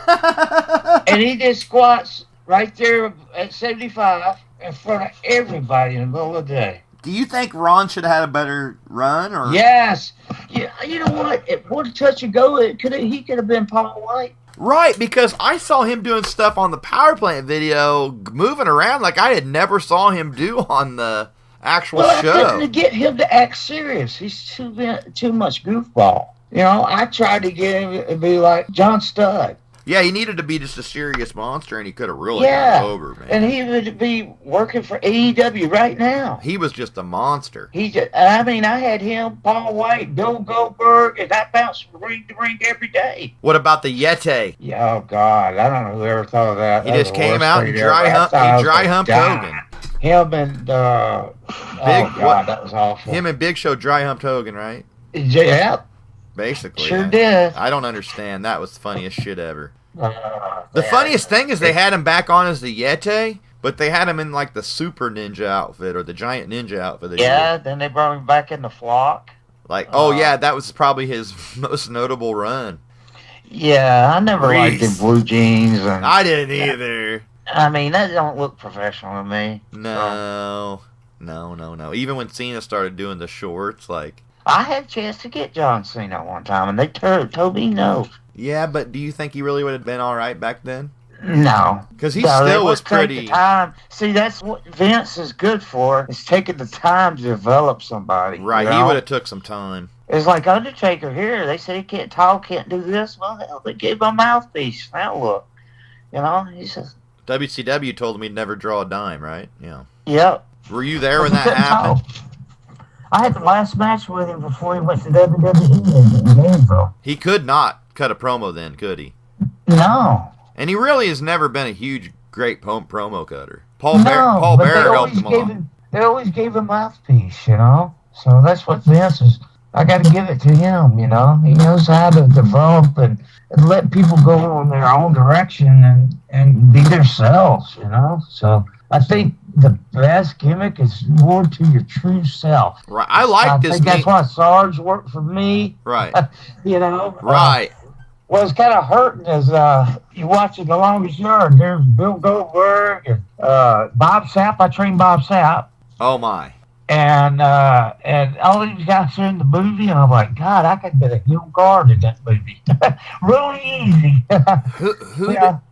And he did squats right there at 75 in front of everybody in the middle of the day. Do you think Ron should have had a better run? Or Yes. Yeah, you know what? At one touch and go, he could have been Paul White. Right, because I saw him doing stuff on the power plant video, moving around like I had never saw him do on the actual show. I couldn't get him to act serious. He's too much goofball. I tried to get him to be like John Studd. Yeah, he needed to be just a serious monster, and he could have really got over, man. And he would be working for AEW right now. He was just a monster. I had him, Paul White, Bill Goldberg, and I bounced from ring to ring every day. What about the Yeti? Yeah, oh, God, I don't know who ever thought of that. He just came out and dry humped Hogan. Him and, that was awful. Him and Big Show dry humped Hogan, right? Yeah. Basically. Sure did. I don't understand. That was the funniest shit ever. The funniest thing is they had him back on as the Yeti, but they had him in the super ninja outfit or the giant ninja outfit. Then they brought him back in the flock. That was probably his most notable run. Yeah, I never liked the blue jeans. I didn't either. I mean, that don't look professional to me. No. Even when Cena started doing the shorts, I had a chance to get John Cena one time, and they told me no. Yeah, but do you think he really would have been all right back then? No. Because he still was pretty... The time. See, that's what Vince is good for, is taking the time to develop somebody. Right, he would have took some time. It's like Undertaker here. They say he can't talk, can't do this. Well, hell, they gave him a mouthpiece. Now look. He says... WCW told him he'd never draw a dime, right? Yeah. Yep. Were you there when that happened? I had the last match with him before he went to WWE in Gainesville. He could not cut a promo then, could he? No. And he really has never been a huge great promo cutter. Paul Bearer helped him along. They always gave him mouthpiece, you know. So that's what Vince is. I got to give it to him, you know. He knows how to develop and let people go in their own direction and be themselves, you know. So I think the best gimmick is more to your true self. Right. I think that's why Sarge worked for me. Right. You know. Right. Well, it's kind of hurting as you watching The Longest Yard. There's Bill Goldberg and Bob Sapp. I trained Bob Sapp. Oh my. And all these guys are in the movie, and I'm like, God, I could be a heel guard in that movie. Really easy.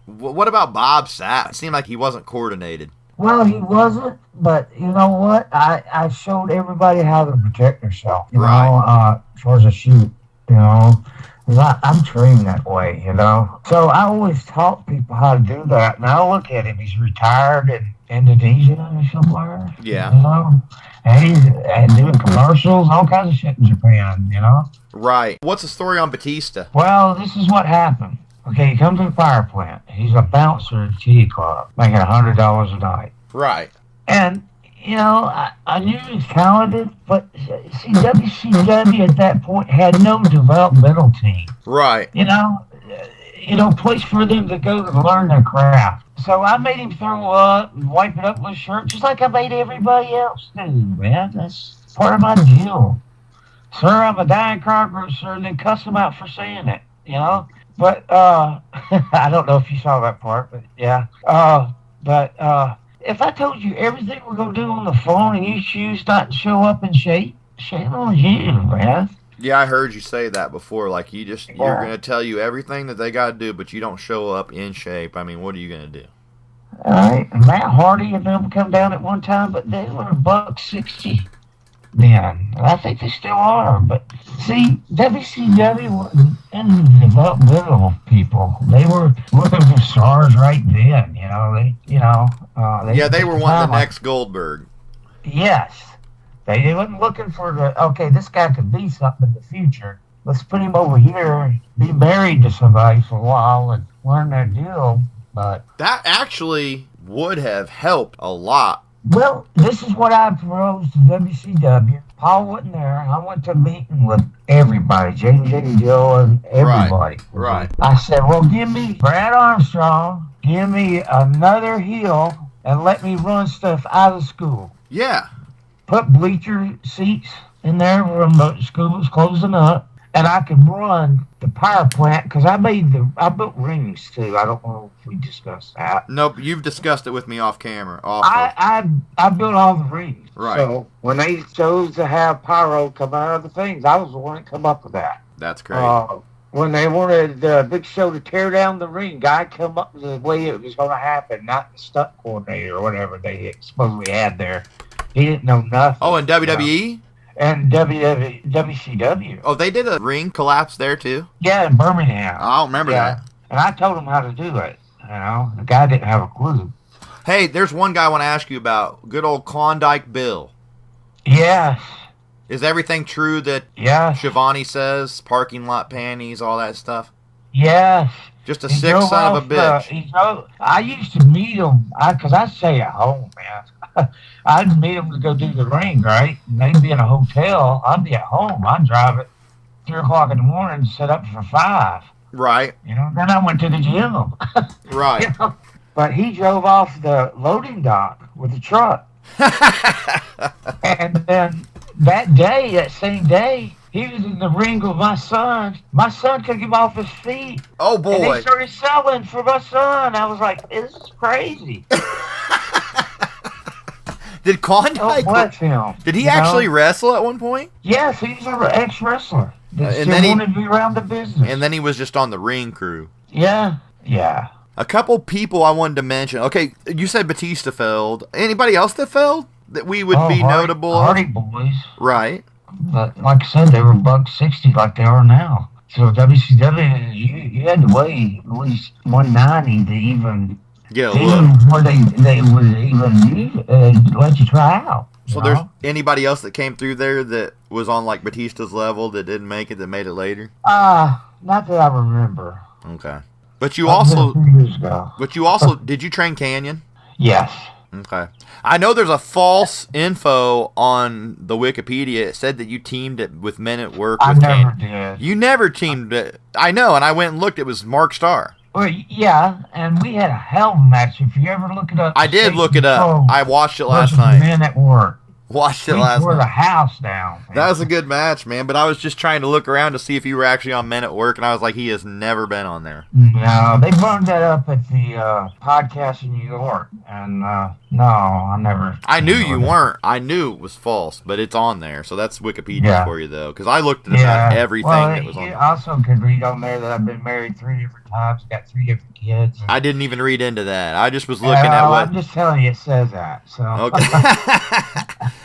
What about Bob Sapp? It seemed like he wasn't coordinated. Well, he wasn't, but you know what? I showed everybody how to protect themselves, you know, as far as a shoot, you know. I'm trained that way, you know. So I always taught people how to do that. Now look at him. He's retired in Indonesia or somewhere. Yeah. You know? And he's doing commercials, all kinds of shit in Japan, you know. Right. What's the story on Batista? Well, this is what happened. Okay, he comes to the power plant. He's a bouncer at the T Club, making $100 a night. Right. And, you know, I knew he was talented, but see, WCW at that point had no developmental team. Right. You know, place for them to go to learn their craft. So I made him throw up and wipe it up with his shirt, just like I made everybody else do, man. That's part of my deal. Sir, I'm a dying carpenter, sir, and then cuss him out for saying it, you know? But, I don't know if you saw that part, but yeah. If I told you everything we're going to do on the phone and you choose not to show up in shape, shame on you, man. Yeah, I heard you say that before. Like, you're going to tell you everything that they got to do, but you don't show up in shape. I mean, what are you going to do? All right. Matt Hardy and them come down at one time, but they were $160 then. I think they still are. But, see, WCW wasn't any developmental people. They were looking for stars right then, you know. They were wanting the next Goldberg. Yes. They wasn't looking for this guy could be something in the future. Let's put him over here, be married to somebody for a while and learn their deal. But that actually would have helped a lot. Well, this is what I proposed to WCW. Paul wasn't there. I went to a meeting with everybody, J.J. Joe and everybody. Right. I said, well, give me Brad Armstrong, give me another heel, and let me run stuff out of school. Yeah. Put bleacher seats in there when the school was closing up, and I could run the power plant because I built rings too. I don't know if we discussed that. Nope, you've discussed it with me off camera. I built all the rings. Right. So when they chose to have pyro come out of the things, I was the one that come up with that. That's great. When they wanted Big Show to tear down the ring, guy come up with the way it was going to happen, not the stunt coordinator or whatever they supposedly had there. He didn't know nothing. Oh, and WWE? And WCW. Oh, they did a ring collapse there, too? Yeah, in Birmingham. I don't remember that. And I told him how to do it. You know, the guy didn't have a clue. Hey, there's one guy I want to ask you about. Good old Klondike Bill. Yes. Is everything true that Shivani says? Parking lot panties, all that stuff? Yes. Just a sick son of a bitch. I used to meet him, because I stay at home, man. I'd meet him to go do the ring, right? And they'd be in a hotel. I'd be at home. I'd drive at 3 o'clock in the morning and set up for 5. Right. You know, then I went to the gym. Right. You know? But he drove off the loading dock with the truck. And then that same day, he was in the ring with my son. My son couldn't get him off his feet. Oh, boy. And they started selling for my son. I was like, this is crazy. Did Klondike... Did he actually wrestle at one point? Yes, he's an ex-wrestler. And then he wanted to be around the business. And then he was just on the ring crew. Yeah. Yeah. A couple people I wanted to mention. Okay, you said Batista failed. Anybody else that failed that we would be notable? Hardy Boys. Right. But like I said, they were $160 like they are now. So WCW, you had to weigh at least 190 to even get a look. Where they would even let you try out. So there's anybody else that came through there that was on like Batista's level that didn't make it, that made it later? Not that I remember. Okay. But you That was also, a few years ago. did you train Canyon? Yes. Okay. I know there's a false info on the Wikipedia. It said that you teamed it with Men at Work. I with never Canyon. did. You never teamed it. I know, and I went and looked. It was Mark Starr. Well, yeah, and we had a hell of a match. If you ever look it up. I did look it up. Control I watched it last versus night. Men at Work. Watched it We last tore the night. house down. Man. That was a good match, man. But I was just trying to look around to see if you were actually on Men at Work, and I was like, he has never been on there. No, they burned that up at the podcast in New York, and no, I never. I knew you weren't. I knew it was false, but it's on there. So that's Wikipedia for you, though, because I looked at about everything that was on you there. also could read on there that I've been married 3 different times, got 3 different kids. I didn't even read into that. I just was looking at what. I'm just telling you, it says that. So. Okay.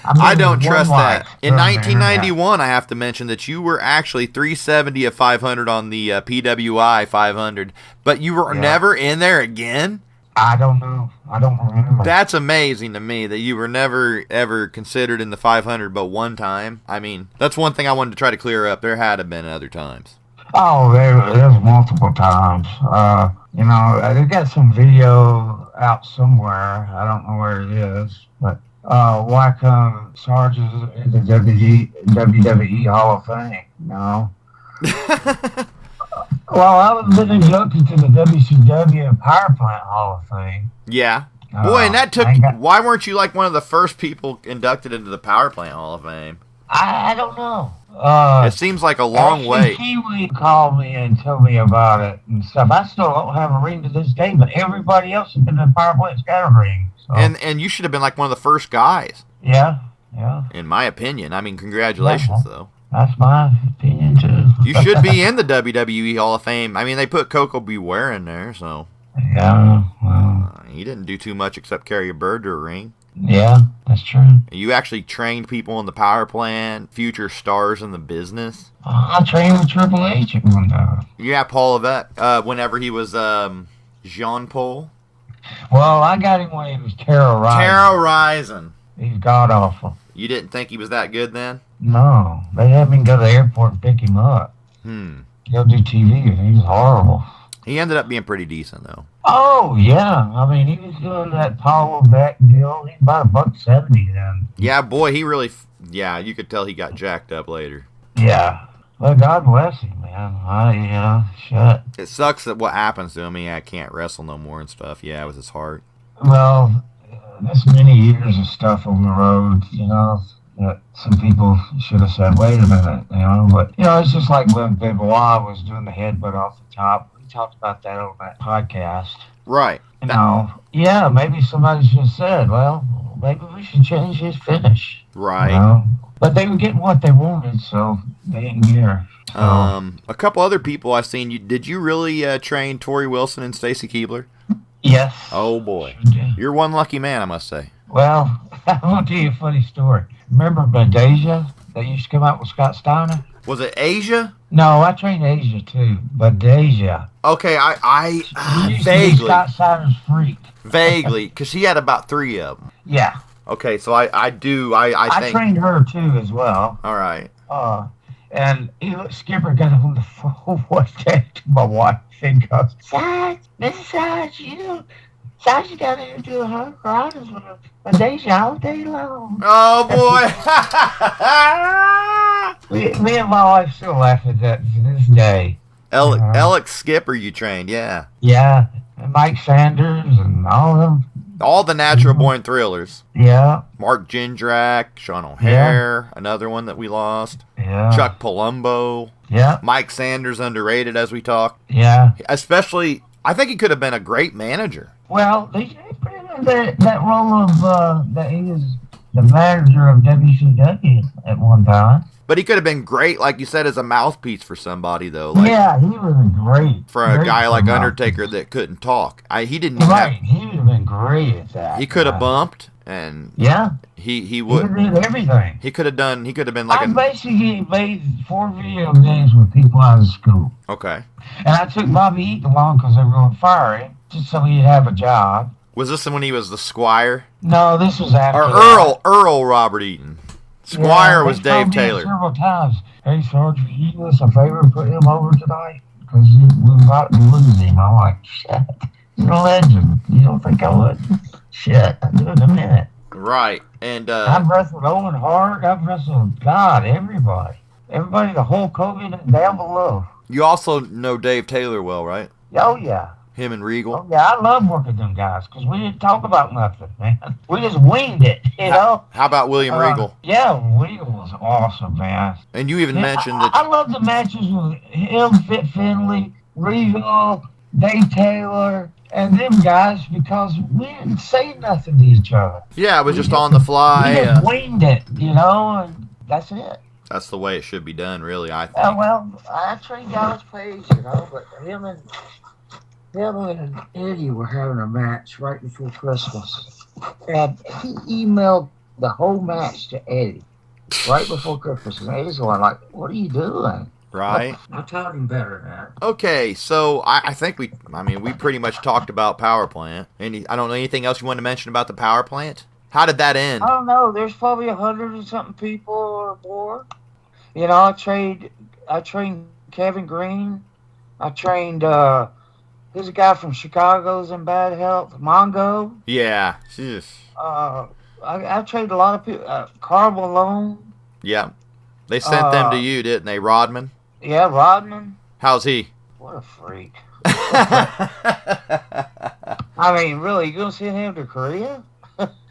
I'm I living don't with trust one that. wife In on the internet. 1991, I have to mention that you were actually 370 of 500 on the PWI 500, but you were never in there again? I don't know. I don't remember. That's amazing to me that you were never, ever considered in the 500 but one time. I mean, that's one thing I wanted to try to clear up. There had to have been other times. Oh, there's multiple times. You know, they got some video out somewhere. I don't know where it is, but why come Sarge is in the WWE Hall of Fame? No. Well, I've been inducted to the WCW Power Plant Hall of Fame. Yeah. Boy, and that took. Why weren't you like one of the first people inducted into the Power Plant Hall of Fame? I don't know. It seems like a long way. Kiwi called me and told me about it and stuff. I still don't have a ring to this day, but everybody else has been in the Power Plant's got a ring. So. And you should have been like one of the first guys. Yeah. In my opinion. I mean, congratulations, though. That's my opinion, too. You should be in the WWE Hall of Fame. I mean, they put Coco Beware in there, so. Yeah, well. He didn't do too much except carry a bird to a ring. Yeah, that's true. You actually trained people in the power plant, future stars in the business. I trained with Triple H at one time. Yeah, Paul Levesque, whenever he was Jean-Paul. Well, I got him when he was terrorizing. Terrorizing. He's god-awful. You didn't think he was that good then? No, they had me go to the airport and pick him up. Go do TV, and he was horrible. He ended up being pretty decent, though. Oh, yeah. I mean, he was doing that Paul Levesque deal. He's about $1.70 then. Yeah, boy, he really... Yeah, you could tell he got jacked up later. Yeah. Well, God bless him, man. Shit. It sucks that what happens to him. I can't wrestle no more and stuff. Yeah, with his heart. Well, this many years of stuff on the road, that some people should have said, wait a minute, But, it's just like when Benoit was doing the headbutt off the top. We talked about that on that podcast. Right. Yeah, maybe somebody should have said, well, maybe we should change his finish. Right. But they were getting what they wanted, so they didn't care. So. A couple other people I've seen. Did you really train Tori Wilson and Stacy Keibler? Yes. Oh, boy. Sure. You're one lucky man, I must say. Well, I want to tell you a funny story. Remember Badeja that used to come out with Scott Steiner? Was it Asia? No, I trained Asia too. Badeja. Okay, I vaguely. Scott Steiner's freak. Vaguely, because she had about 3 of them. Yeah. Okay, so I think... trained her too as well. All right. And Skipper got on the phone one day to my wife and goes, Sarge, Mrs. Sarge, Sarge got here doing her coronas with Badeja all day long. Oh, boy. me and my wife still laugh at that to this day. Alex Skipper you trained, yeah. Yeah, and Mike Sanders and all of them. All the natural born thrillers. Yeah. Mark Jindrak, Sean O'Hare, another one that we lost. Yeah. Chuck Palumbo. Yeah. Mike Sanders, underrated as we talk. Yeah. Especially, I think he could have been a great manager. Well, they put him in that role of that he was the manager of WCW at one time. But he could have been great, like you said, as a mouthpiece for somebody, though. Yeah, he was great. For a guy like Undertaker that couldn't talk. He didn't even he would have been great at that. He could have bumped, and he would. He did everything. He could have been like I basically made 4 video games with people out of school. Okay. And I took Bobby Eaton along because they were going to fire him, just so he'd have a job. Was this when he was the Squire? No, this was after Earl Robert Eaton. Squire was Dave Taylor. Several times. Hey, Sarge, will you do us a favor and put him over tonight? because we about to lose him. I'm like, shit, he's a legend. You don't think I would? Shit, I'll do it in a minute. Right. And I've wrestled Owen Hart. I've wrestled God, everybody. Everybody, the whole COVID and down below. you also know Dave Taylor well, right? Oh, yeah. Him and Regal. Oh, yeah, I love working them guys because we didn't talk about nothing, man. We just winged it, you know? How about William Regal? Yeah, Regal was awesome, man. And you even Yeah, mentioned that. I love the matches with him, Fit Finley, Regal, Dave Taylor, and them guys because we didn't say nothing to each other. Yeah, it was just on the fly. We just winged it, you know, and that's it. That's the way it should be done, really, I think. Well, I trained Dallas Page, you know, but him and Eddie were having a match right before Christmas. And he emailed the whole match to Eddie right before Christmas. And Eddie's going like, what are you doing? Right. I taught him better than that. Okay, so I think we pretty much talked about Power Plant. I don't know anything else you want to mention about the Power Plant? How did that end? I don't know. There's probably 100 and something people or more. You know, I trained Kevin Green. I trained, there's a guy from Chicago's in bad health, Mongo. Yeah. Jeez. I trained a lot of people. Carl Malone. Yeah. They sent them to you, didn't they, Rodman? Yeah, Rodman. How's he? What a freak. I mean, really, you gonna send him to Korea?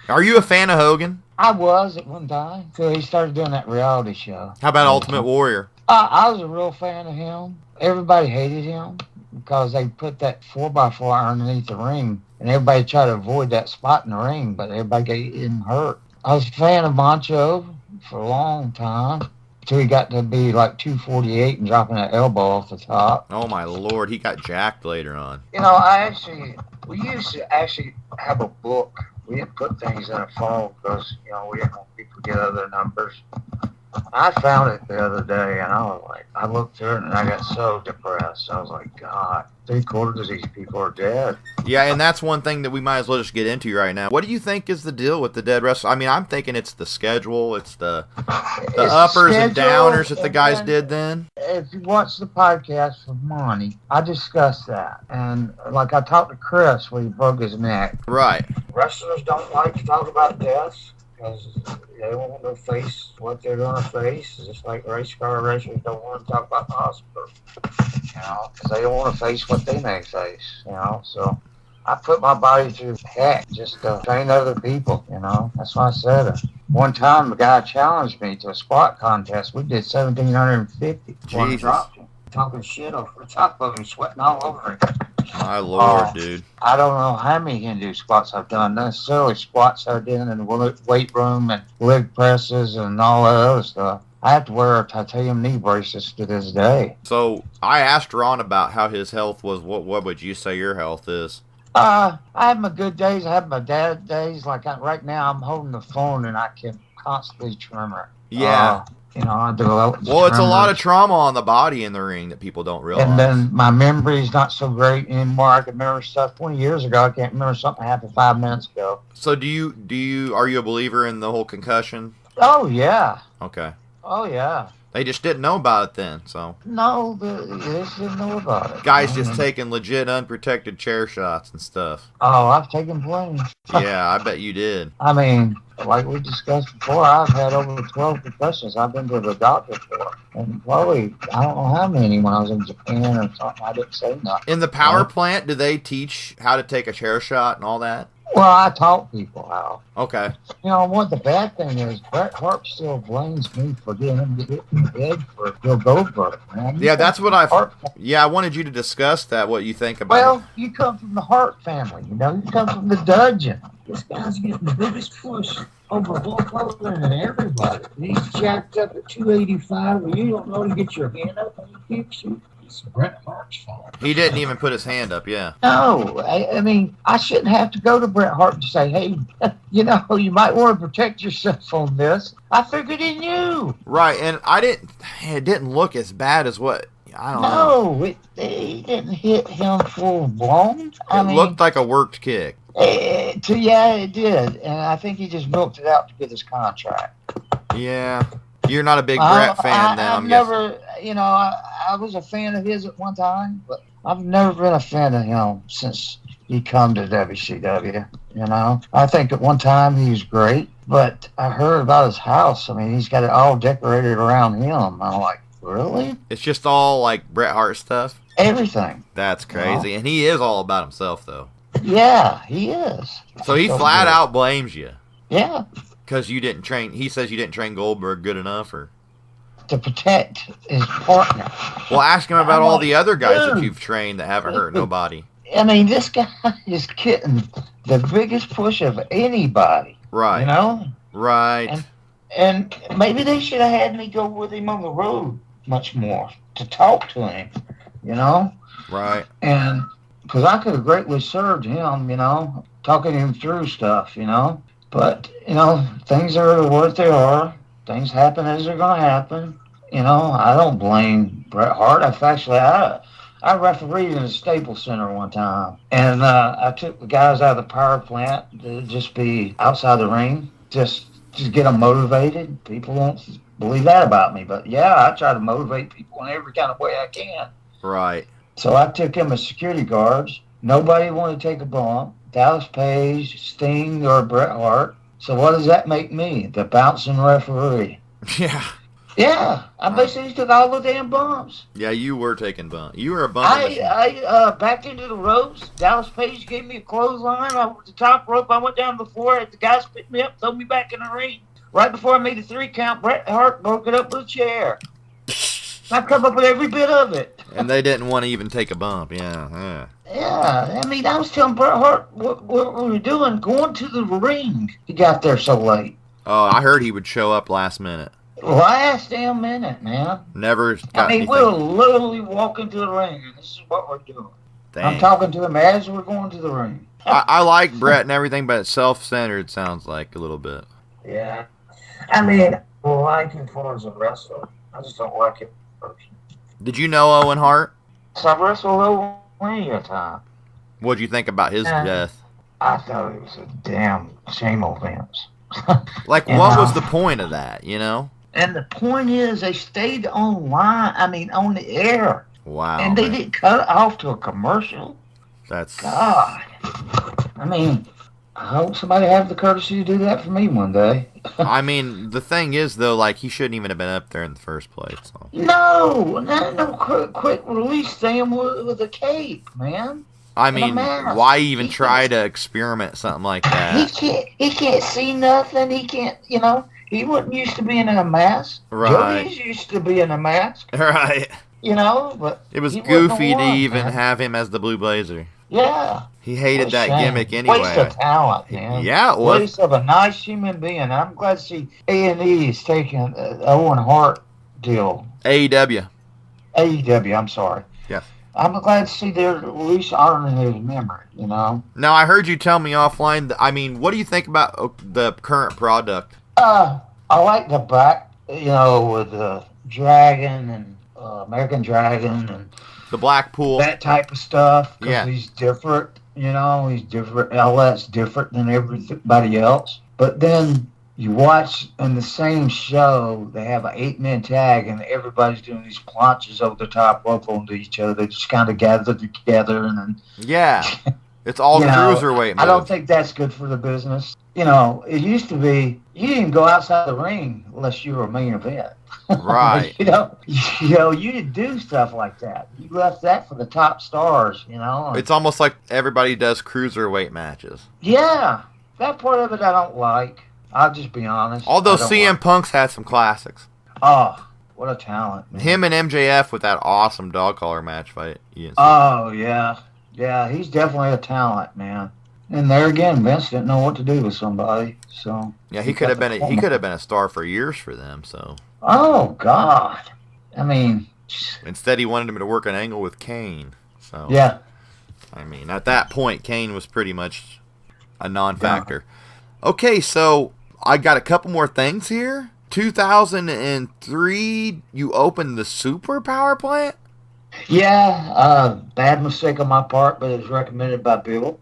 Are you a fan of Hogan? I was at one time until he started doing that reality show. How about Ultimate Warrior? I was a real fan of him. Everybody hated him because they put that 4x4 underneath the ring, and everybody tried to avoid that spot in the ring, but everybody getting hurt. I was a fan of Macho for a long time until he got to be like 248 and dropping that elbow off the top. Oh, my Lord. He got jacked later on. You know, we used to actually have a book. We didn't put things in a phone because, you know, we didn't want people to get other numbers. I found it the other day, and I was like, I looked through it, and I got so depressed. I was like, God, 3/4 of these people are dead. Yeah, and that's one thing that we might as well just get into right now. What do you think is the deal with the dead wrestlers? I mean, I'm thinking it's the schedule, it's the uppers and downers that the guys did then. If you watch the podcast with Monty, I discussed that. And like I talked to Chris when he broke his neck. Right. Wrestlers don't like to talk about deaths because they don't want to face what they're going to face. Just like race car racers don't want to talk about the hospital, you know, because they don't want to face what they may face, you know. So I put my body through heck just to train other people, you know. That's why I said it. One time, a guy challenged me to a squat contest. We did 1,750. Jesus. Dropped him, talking shit over the top of him, sweating all over it. My Lord, dude. I don't know how many Hindu squats I've done. Necessarily squats I've done in the weight room and leg presses and all that other stuff. I have to wear titanium knee braces to this day. So I asked Ron about how his health was. What would you say your health is? I have my good days. I have my bad days. Like right now, I'm holding the phone and I can constantly tremor. Yeah. You know, I do a lot. Well, it's a lot of trauma on the body in the ring that people don't realize. And then my memory's not so great anymore. I can remember stuff 20 years ago. I can't remember something happened 5 minutes ago. So are you a believer in the whole concussion? Oh, yeah. Okay. Oh, yeah. They just didn't know about it then, so. No, they just didn't know about it. Guys just taking legit unprotected chair shots and stuff. Oh, I've taken plenty. Yeah, I bet you did. I mean, like we discussed before, I've had over 12 concussions I've been to the doctor for. And probably, I don't know how many when I was in Japan or something. I didn't say nothing. In the power plant, do they teach how to take a chair shot and all that? Well, I taught people how. Okay. You know, what the bad thing is, Bret Hart still blames me for getting him to hit in the head for Bill Goldberg, man. Yeah, that's what I wanted you to discuss that, what you think about Well, you come from the Hart family, you know. You come from the Dungeon. This guy's getting the biggest push over Hulk Hogan and everybody. And he's jacked up at 285, and you don't know to get your hand up when he kicks you. It's Bret Hart's fault. He didn't even put his hand up, yeah. No, I mean, I shouldn't have to go to Bret Hart and say, hey, you know, you might want to protect yourself on this. I figured he knew. Right, and it didn't look as bad as what, I don't know. No, it didn't hit him full blown. It looked like a worked kick. Yeah, it did. And I think he just milked it out to get his contract. Yeah. You're not a big Brett fan, then? I've never, I was a fan of his at one time, but I've never been a fan of him since he come to WCW. I think at one time he was great, but I heard about his house. I mean, he's got it all decorated around him. I'm like, really? It's just all like Bret Hart stuff? Everything. That's crazy. And he is all about himself, though. Yeah, he is. So he flat out blames you. Yeah. Because you didn't train, he says you didn't train Goldberg good enough, or? To protect his partner. Well, ask him about all the other guys that you've trained that haven't hurt nobody. I mean, this guy is getting the biggest push of anybody. Right. Right. And maybe they should have had me go with him on the road much more to talk to him, Right. And because I could have greatly served him, talking him through stuff, But, things are what they are. Things happen as they're going to happen. I don't blame Bret Hart. I refereed in a Staples Center one time, and I took the guys out of the power plant to just be outside the ring, just get them motivated. People won't believe that about me, but yeah, I try to motivate people in every kind of way I can. Right. So I took them as security guards. Nobody wanted to take a bump. Dallas Page, Sting, or Bret Hart. So what does that make me? The bouncing referee. Yeah. Yeah, I basically took all the damn bumps. Yeah, you were taking bumps. You were a bump. I backed into the ropes. Dallas Page gave me a clothesline. I went to the top rope. I went down to the floor. The guys picked me up, threw me back in the ring. Right before I made the 3 count, Bret Hart broke it up with a chair. I come up with every bit of it. And they didn't want to even take a bump. Yeah. Yeah, I mean, I was telling Bret Hart what we were doing, going to the ring. He got there so late. Oh, I heard he would show up last minute. Last damn minute, man. Never got anything. We're literally walking to the ring, and this is what we're doing. Dang. I'm talking to him as we're going to the ring. I like Bret and everything, but it's self-centered, sounds like, a little bit. Yeah. I mean, I like him for as a wrestler. I just don't like him personally. Did you know Owen Hart? So I wrestled Owen plenty of time. What'd you think about his death? I thought it was a damn shame offense. Like, what was the point of that, And the point is, they stayed on the air. Wow. And they didn't cut it off to a commercial. That's... God. I mean, I hope somebody have the courtesy to do that for me one day. I mean, the thing is, though, like, he shouldn't even have been up there in the first place. So. No quick release thing with a cape, man. I mean, why even try to experiment something like that? He can't see nothing. He can't, he wasn't used to being in a mask. Right. Jody's used to being in a mask. Right. But it was goofy to even have him as the Blue Blazer. Yeah. He hated that gimmick anyway. Waste of talent, man. Yeah, it was. Waste of a nice human being. I'm glad to see A&E is taking Owen Hart deal. AEW, I'm sorry. Yes. I'm glad to see they're at least honoring his memory, Now, I heard you tell me offline, I mean, what do you think about the current product? I like the back, with the Dragon and American Dragon and the Blackpool. That type of stuff. Yeah. Because he's different, he's different. All that's different than everybody else. But then you watch in the same show, they have an 8-man tag, and everybody's doing these planches over the top rope onto each other. They just kind of gather together, and then it's all the cruiserweight move. I don't think that's good for the business. It used to be you didn't go outside the ring unless you were a main event. Right. You didn't do stuff like that. You left that for the top stars. It's almost like everybody does cruiserweight matches. Yeah, that part of it I don't like. I'll just be honest. Although CM Punk's had some classics. Oh, what a talent, man. Him and MJF with that awesome dog collar match fight. Oh, yeah. Yeah, he's definitely a talent, man. And there again, Vince didn't know what to do with somebody. So yeah, he could have been a star for years for them, so. Oh, God. I mean. Instead, he wanted him to work an angle with Kane. So. Yeah. I mean, at that point, Kane was pretty much a non-factor. Yeah. Okay, so I got a couple more things here. 2003, you opened the Super Power Plant? Yeah, bad mistake on my part, but it was recommended by Bill.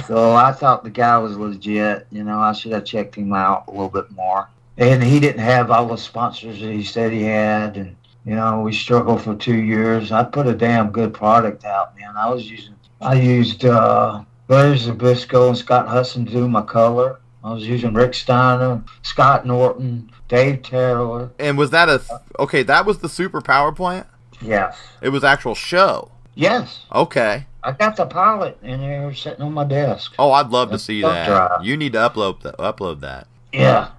So I thought the guy was legit. I should have checked him out a little bit more. And he didn't have all the sponsors that he said he had, and we struggled for 2 years. I put a damn good product out, man. I used Larry Zabisco and Scott Hudson to do my color. I was using Rick Steiner, Scott Norton, Dave Taylor. And was that okay, that was the Super Power Plant? Yes. It was actual show? Yes. Okay. I got the pilot in there sitting on my desk. Oh, I'd love to see that. Drive. You need to upload that. Yeah.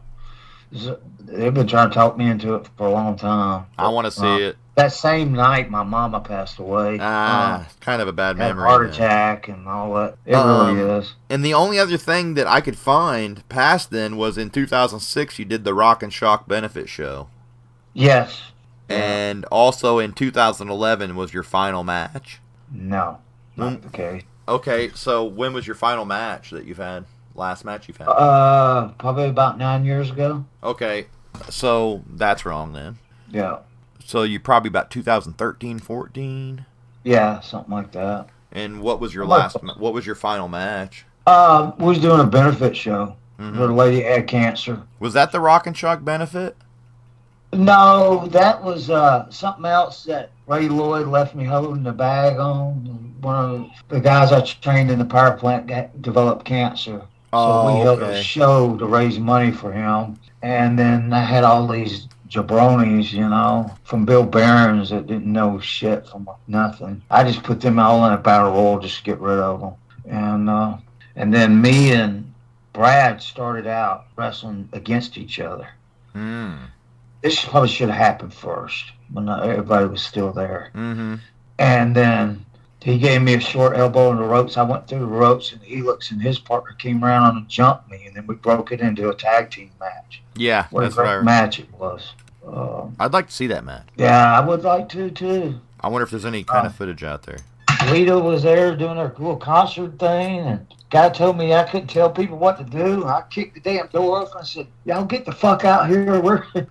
They've been trying to talk me into it for a long time. I want to see it. That same night, my mama passed away. Kind of a bad memory. Had a heart attack and all that. It really is. And the only other thing that I could find past then was in 2006, you did the Rock and Shock benefit show. Yes. And also in 2011 was your final match. No, not the case. Okay, so when was your final match that you've had? Last match you've had? Probably about 9 years ago. Okay, so that's wrong then. Yeah. So you probably about 2013, 14? Yeah, something like that. And what was your what was your final match? We was doing a benefit show. Mm-hmm. The lady had cancer. Was that the Rock and Shock benefit? No, that was something else that Ray Lloyd left me holding the bag on. One of the guys I trained in the power plant developed cancer. So we held a show to raise money for him. And then I had all these jabronis, from Bill Barons that didn't know shit from nothing. I just put them all in a battle royal just to get rid of them. And then me and Brad started out wrestling against each other. This probably should have happened first when everybody was still there. Mm-hmm. And then he gave me a short elbow in the ropes. I went through the ropes and Helix and his partner came around and jumped me. And then we broke it into a tag team match. Yeah, what a great match it was. I'd like to see that match. Yeah, I would like to, too. I wonder if there's any kind of footage out there. Lita was there doing her little concert thing, and guy told me I couldn't tell people what to do. I kicked the damn door open and said, y'all get the fuck out here.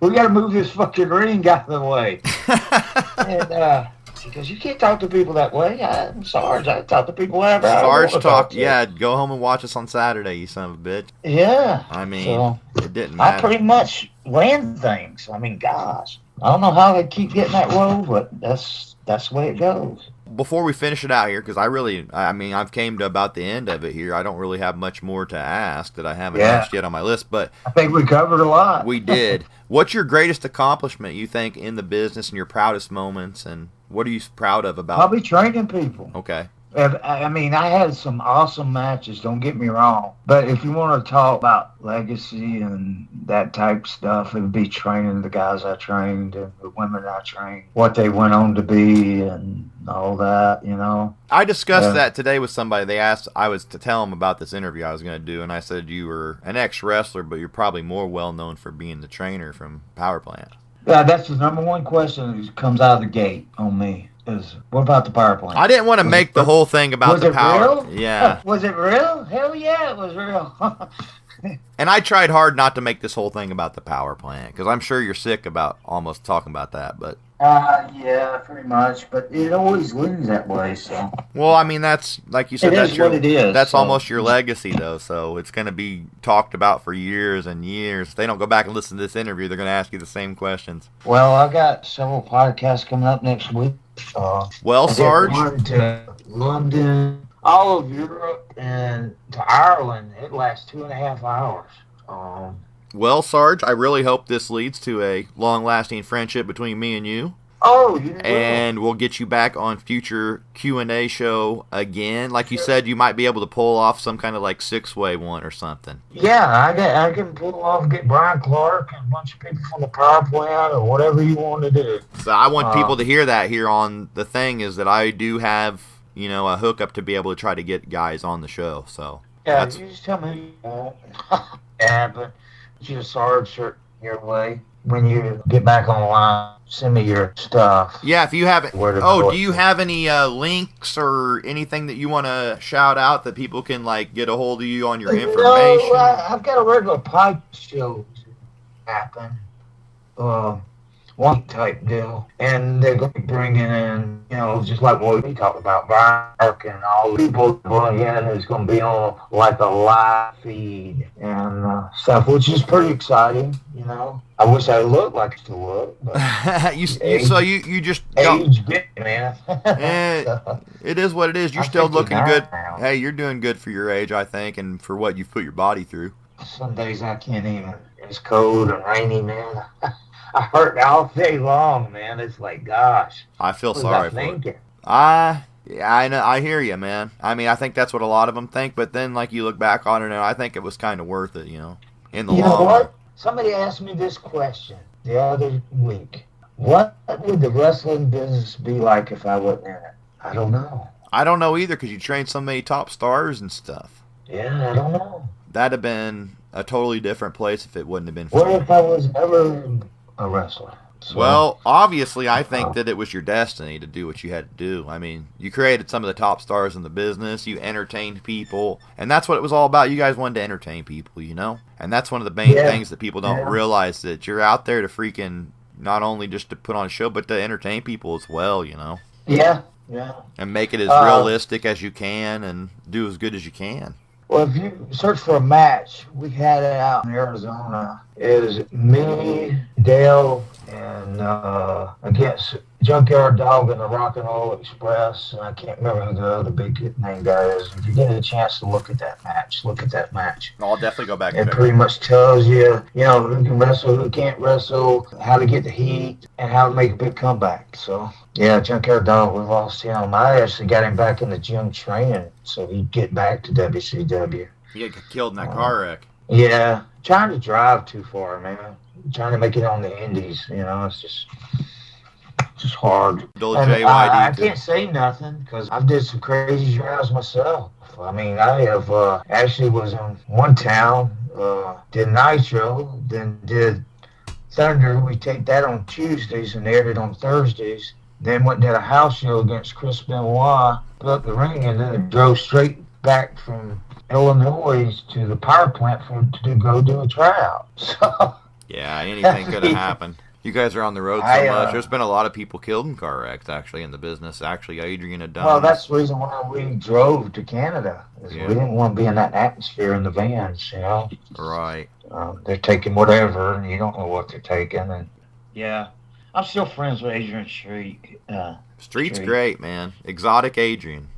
We got to move this fucking ring out of the way. And she goes, you can't talk to people that way. I'm Sarge. I talk to people whatever Sarge talked, yeah, go home and watch us on Saturday, you son of a bitch. Yeah. I mean, so, it didn't matter. I pretty much ran things. I mean, gosh. I don't know how they keep getting that role, but that's the way it goes. Before we finish it out here, because I've came to about the end of it here. I don't really have much more to ask that I haven't asked yet on my list, but I think we covered a lot. We did. What's your greatest accomplishment, you think, in the business and your proudest moments, and what are you proud of about? Probably training people. Okay. I mean, I had some awesome matches, don't get me wrong. But if you want to talk about legacy and that type of stuff, it would be training the guys I trained and the women I trained, what they went on to be and all that, I discussed that today with somebody. They asked, I was to tell them about this interview I was going to do, and I said you were an ex-wrestler, but you're probably more well-known for being the trainer from Power Plant. Yeah, that's the number one question that comes out of the gate on me. What about the power plant? I didn't want to make the whole thing about the power. Real? Yeah. Was it real? Hell yeah, it was real. And I tried hard not to make this whole thing about the power plant, because I'm sure you're sick about almost talking about that, but... yeah, pretty much, but it always leans that way, so... Well, I mean, that's, like you said, that's what it is. That's almost your legacy, though, so it's going to be talked about for years and years. If they don't go back and listen to this interview, they're going to ask you the same questions. Well, I got several podcasts coming up next week. Well, Sarge? One to London, all of Europe, and to Ireland. It lasts 2.5 hours. Well, Sarge, I really hope this leads to a long-lasting friendship between me and you. Oh, you will. And we'll get you back on future Q&A show again. Like you said, you might be able to pull off some kind of like 6-way one or something. Yeah, I can pull off, get Brian Clark and a bunch of people from the power plant or whatever you want to do. So I want people to hear that here on the thing is that I do have, a hookup to be able to try to get guys on the show. So yeah, you just tell me who you want. Yeah, but you Sarge shirt your way. When you get back online, send me your stuff. Yeah, if you haven't... do you have any links or anything that you want to shout out that people can, get a hold of you on your information? No, I've got a regular pipe show happen. one type deal. And they're going to be bringing in, just like what we talked about, Brian Park and all the people brought in is going to be on like a live feed and stuff, which is pretty exciting, I wish I looked like it to look, but you just age bit, man. So, it is what it is. You're I'm still looking good. now. Hey, you're doing good for your age, I think, and for what you've put your body through. Some days I can't even. It's cold and rainy, man. I hurt all day long, man. It's like, gosh. I feel what sorry was I for thinking? it. I know. I hear you, man. I mean, I think that's what a lot of them think, but then, like, you look back on it, and I think it was kind of worth it, in the long run. Somebody asked me this question the other week. What would the wrestling business be like if I wasn't in it? I don't know. I don't know either, because you trained so many top stars and stuff. Yeah, I don't know. That'd have been a totally different place if it wouldn't have been for What you. if I was never a wrestler? So, Well, obviously, I think that it was your destiny to do what you had to do. I mean, you created some of the top stars in the business. You entertained people. And that's what it was all about. You guys wanted to entertain people, And that's one of the main things that people don't realize, that you're out there to freaking not only just to put on a show, but to entertain people as well, Yeah. And make it as realistic as you can and do as good as you can. Well, if you search for a match, we had it out in Arizona. It was me, Dale, and against Junkyard Dog and the Rock and Roll Express. And I can't remember who the other big name guy is. If you get a chance to look at that match, I'll definitely go back It and pretty much tells you, who can wrestle, who can't wrestle, how to get the heat, and how to make a big comeback. So, yeah, Junkyard Dog, we lost him. I actually got him back in the gym training so he'd get back to WCW. You got killed in that car wreck. Yeah, trying to drive too far, man. Trying to make it on the indies, it's just hard. And I can't say nothing because I've did some crazy drives myself. I mean, I have actually was in one town, did Nitro, then did Thunder. We take that on Tuesdays and aired it on Thursdays. Then went and did a house show against Chris Benoit, put up the ring, and then it drove straight back from Illinois to the power plant to go do a tryout. So yeah, anything could have happened. You guys are on the road so much. There's been a lot of people killed in car wrecks, actually, in the business. Actually, Adrian had done. Well, that's the reason why we drove to Canada. We didn't want to be in that atmosphere in the vans, Right. They're taking whatever, and you don't know what they're taking. And yeah, I'm still friends with Adrian Street. Street's great, man. Exotic Adrian.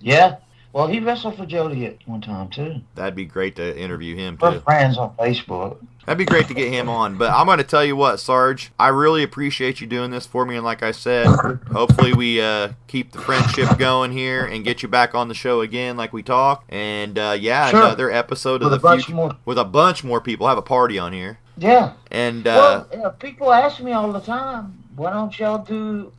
Yeah. Well, he wrestled for Jody at one time, too. That'd be great to interview him, We're too. friends on Facebook. That'd be great to get him on. But I'm going to tell you what, Sarge, I really appreciate you doing this for me. And like I said, hopefully we keep the friendship going here and get you back on the show again like we talked. And, another episode of the future with a bunch more people. Have a party on here. Yeah. And people ask me all the time, why don't y'all do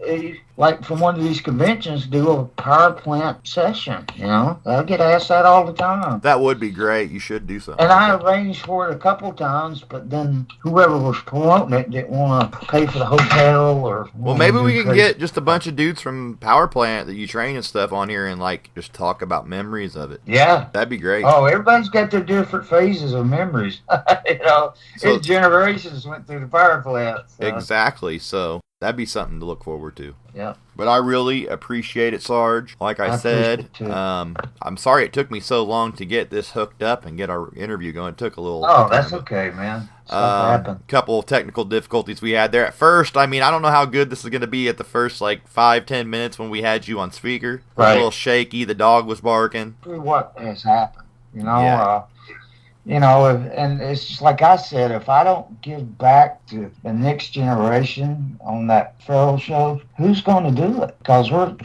from one of these conventions, do a power plant session? I get asked that all the time. That would be great. You should do something. And I arranged for it a couple times, but then whoever was promoting it didn't want to pay for the hotel or. Well, maybe we can get just a bunch of dudes from power plant that you train and stuff on here and just talk about memories of it. Yeah, that'd be great. Oh, everybody's got their different phases of memories. So, generations went through the power plant. So. Exactly. So. That'd be something to look forward to. Yeah. But I really appreciate it, Sarge. Like I said, I'm sorry it took me so long to get this hooked up and get our interview going. It took a little time. Oh, that's okay, man. Stuff happened. Couple of technical difficulties we had there at first. I mean, I don't know how good this is going to be at the first 5-10 minutes when we had you on speaker. Right. A little shaky. The dog was barking. What has happened? And it's just like I said, if I don't give back to the next generation on that Feral show, who's going to do it? Because we're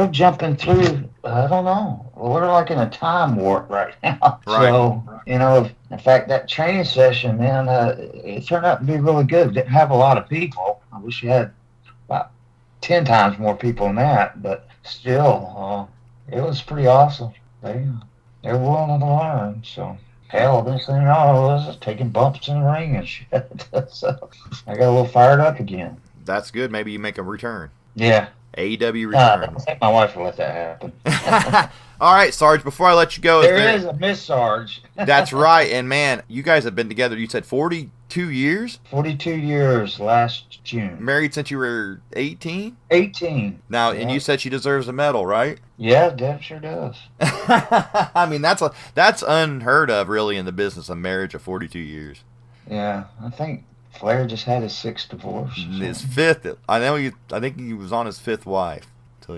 jumping through, I don't know, we're like in a time warp right now. Right. So, in fact, that training session, man, it turned out to be really good. Didn't have a lot of people. I wish you had about 10 times more people than that, but still, it was pretty awesome. They're willing to learn, so. Hell, this thing was taking bumps in the ring and shit. So I got a little fired up again. That's good. Maybe you make a return. Yeah. AEW I return. don't think my wife will let that happen. All right, Sarge, before I let you go. There is a Miss Sarge. That's right. And, man, you guys have been together, you said 42 years? 42 years last June. Married since you were 18? 18. Now, Yeah. and you said she deserves a medal, right? Yeah, Deb sure does. I mean, that's unheard of, really, in the business of marriage of 42 years. Yeah, I think Flair just had his 6th divorce. His 5th. I think he was on his 5th wife.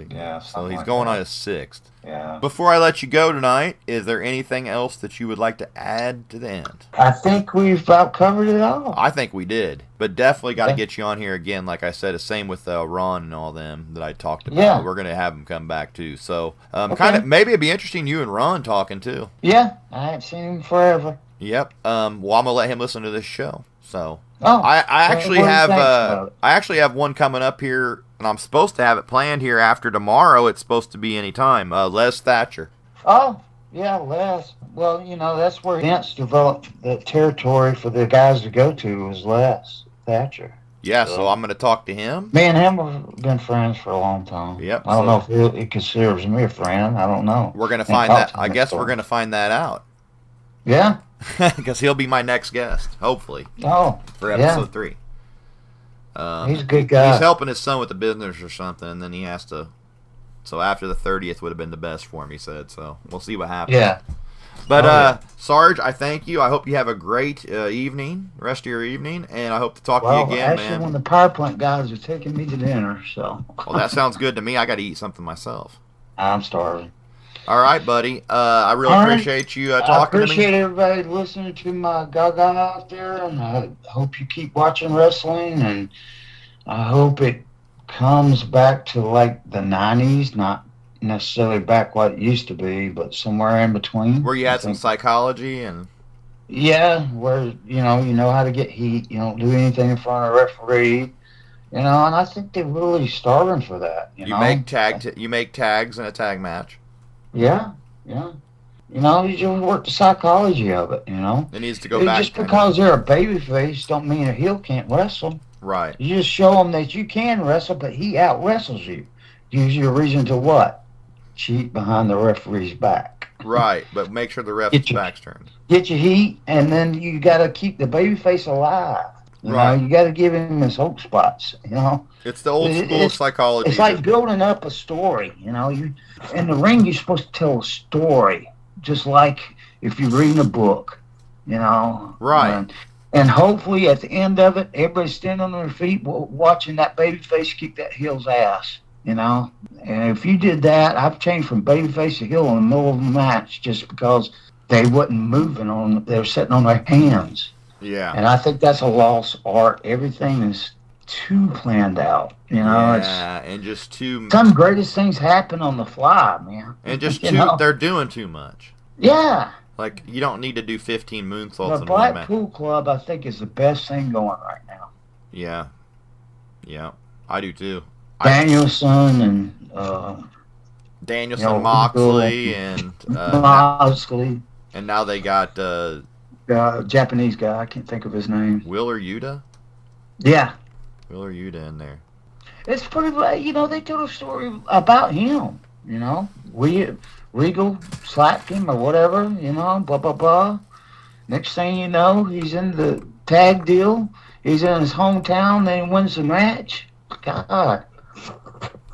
Yeah, so he's like going that. on his 6th. Yeah. Before I let you go tonight, is there anything else that you would like to add to the end? I think we've about covered it all. I think we did, but definitely got to get you on here again. Like I said, the same with Ron and all them that I talked about. Yeah. We're going to have them come back too. So Okay. kind of maybe it'd be interesting you and Ron talking too. Yeah, I haven't seen him forever. Yep. Well, I'm gonna let him listen to this show. So Oh, I actually what do you have think about it? I actually have one coming up here, and I'm supposed to have it planned here after tomorrow. It's supposed to be any time. Les Thatcher. Oh, yeah, Les. Well, that's where Vince developed the territory for the guys to go to was Les Thatcher. Yeah, so I'm going to talk to him. Me and him have been friends for a long time. Yep. I don't know if he considers me a friend. I don't know. We're going to find that. I guess we're going to find that out. Yeah. Because he'll be my next guest, hopefully. Oh, for episode 3. He's a good guy. He's helping his son with the business or something, and then he has to. So after the 30th would have been the best for him, he said. So we'll see what happens. Yeah. But Sarge, I thank you. I hope you have a great evening, rest of your evening, and I hope to talk to you again, actually, man. one of the power plant guys are taking me to dinner, so. Well, that sounds good to me. I got to eat something myself. I'm starving. All right, buddy. I really appreciate you talking to me. I appreciate everybody listening to my gaga out there, and I hope you keep watching wrestling, and I hope it comes back to like the 90s, not necessarily back what it used to be, but somewhere in between. Where you had some psychology and... Yeah, where, you know how to get heat, you don't do anything in front of a referee, and I think they're really starving for that, you know? You make tags in a tag match. Yeah. You just work the psychology of it, It needs to go back. Just because they're a babyface don't mean a heel can't wrestle. Right. You just show them that you can wrestle, but he out-wrestles you. Gives you a reason to what? Cheat behind the referee's back. Right, but make sure the ref's back's turned. Get your heat, and then you got to keep the babyface alive. Right. You got to give him his hope spots, It's the old school psychology. It's like building up a story, You in the ring, you're supposed to tell a story, just like if you're reading a book, Right. And hopefully at the end of it, everybody's standing on their feet watching that babyface kick that heel's ass, And if you did that, I've changed from babyface to heel in the middle of the match just because they wasn't moving they were sitting on their hands. Yeah. And I think that's a lost art. Everything is too planned out. And just too. Some greatest things happen on the fly, man. And just they're doing too much. Yeah. Like, you don't need to do 15 moonsaults The in one match. Blackpool Club, I think, is the best thing going right now. Yeah, I do too. Danielson and Danielson, Moxley, and Moxley, and now they got Japanese guy. I can't think of his name. Wheeler Yuta. Yeah, Wheeler Yuta in there. it's pretty. They told a story about him. Regal slapped him or whatever. Blah blah blah. Next thing you know, he's in the tag deal. He's in his hometown. Then he wins the match. God.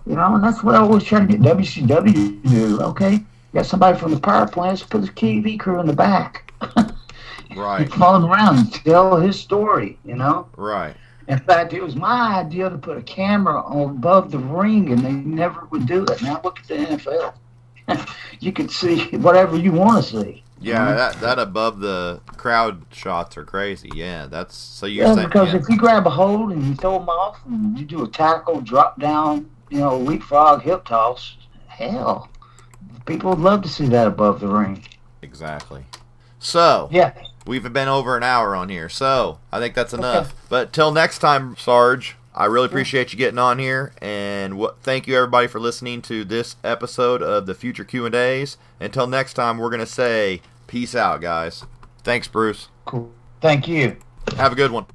And that's what I always try to get WCW to do. Okay, got somebody from the power plants, put the TV crew in the back. Right. Follow him around and tell his story, Right. In fact, it was my idea to put a camera above the ring, and they never would do it. Now look at the NFL. You can see whatever you want to see. Yeah, that above the crowd shots are crazy. Yeah, that's so you're saying. Because if you grab a hold and you throw them off, and you do a tackle, drop down, leapfrog, hip toss, hell, people would love to see that above the ring. Exactly. So yeah, we've been over an hour on here, so I think that's enough. Okay. But till next time, Sarge, I really appreciate you getting on here, and thank you everybody for listening to this episode of the Future Q&As. Until next time, we're going to say peace out, guys. Thanks, Bruce. Cool. Thank you. Have a good one.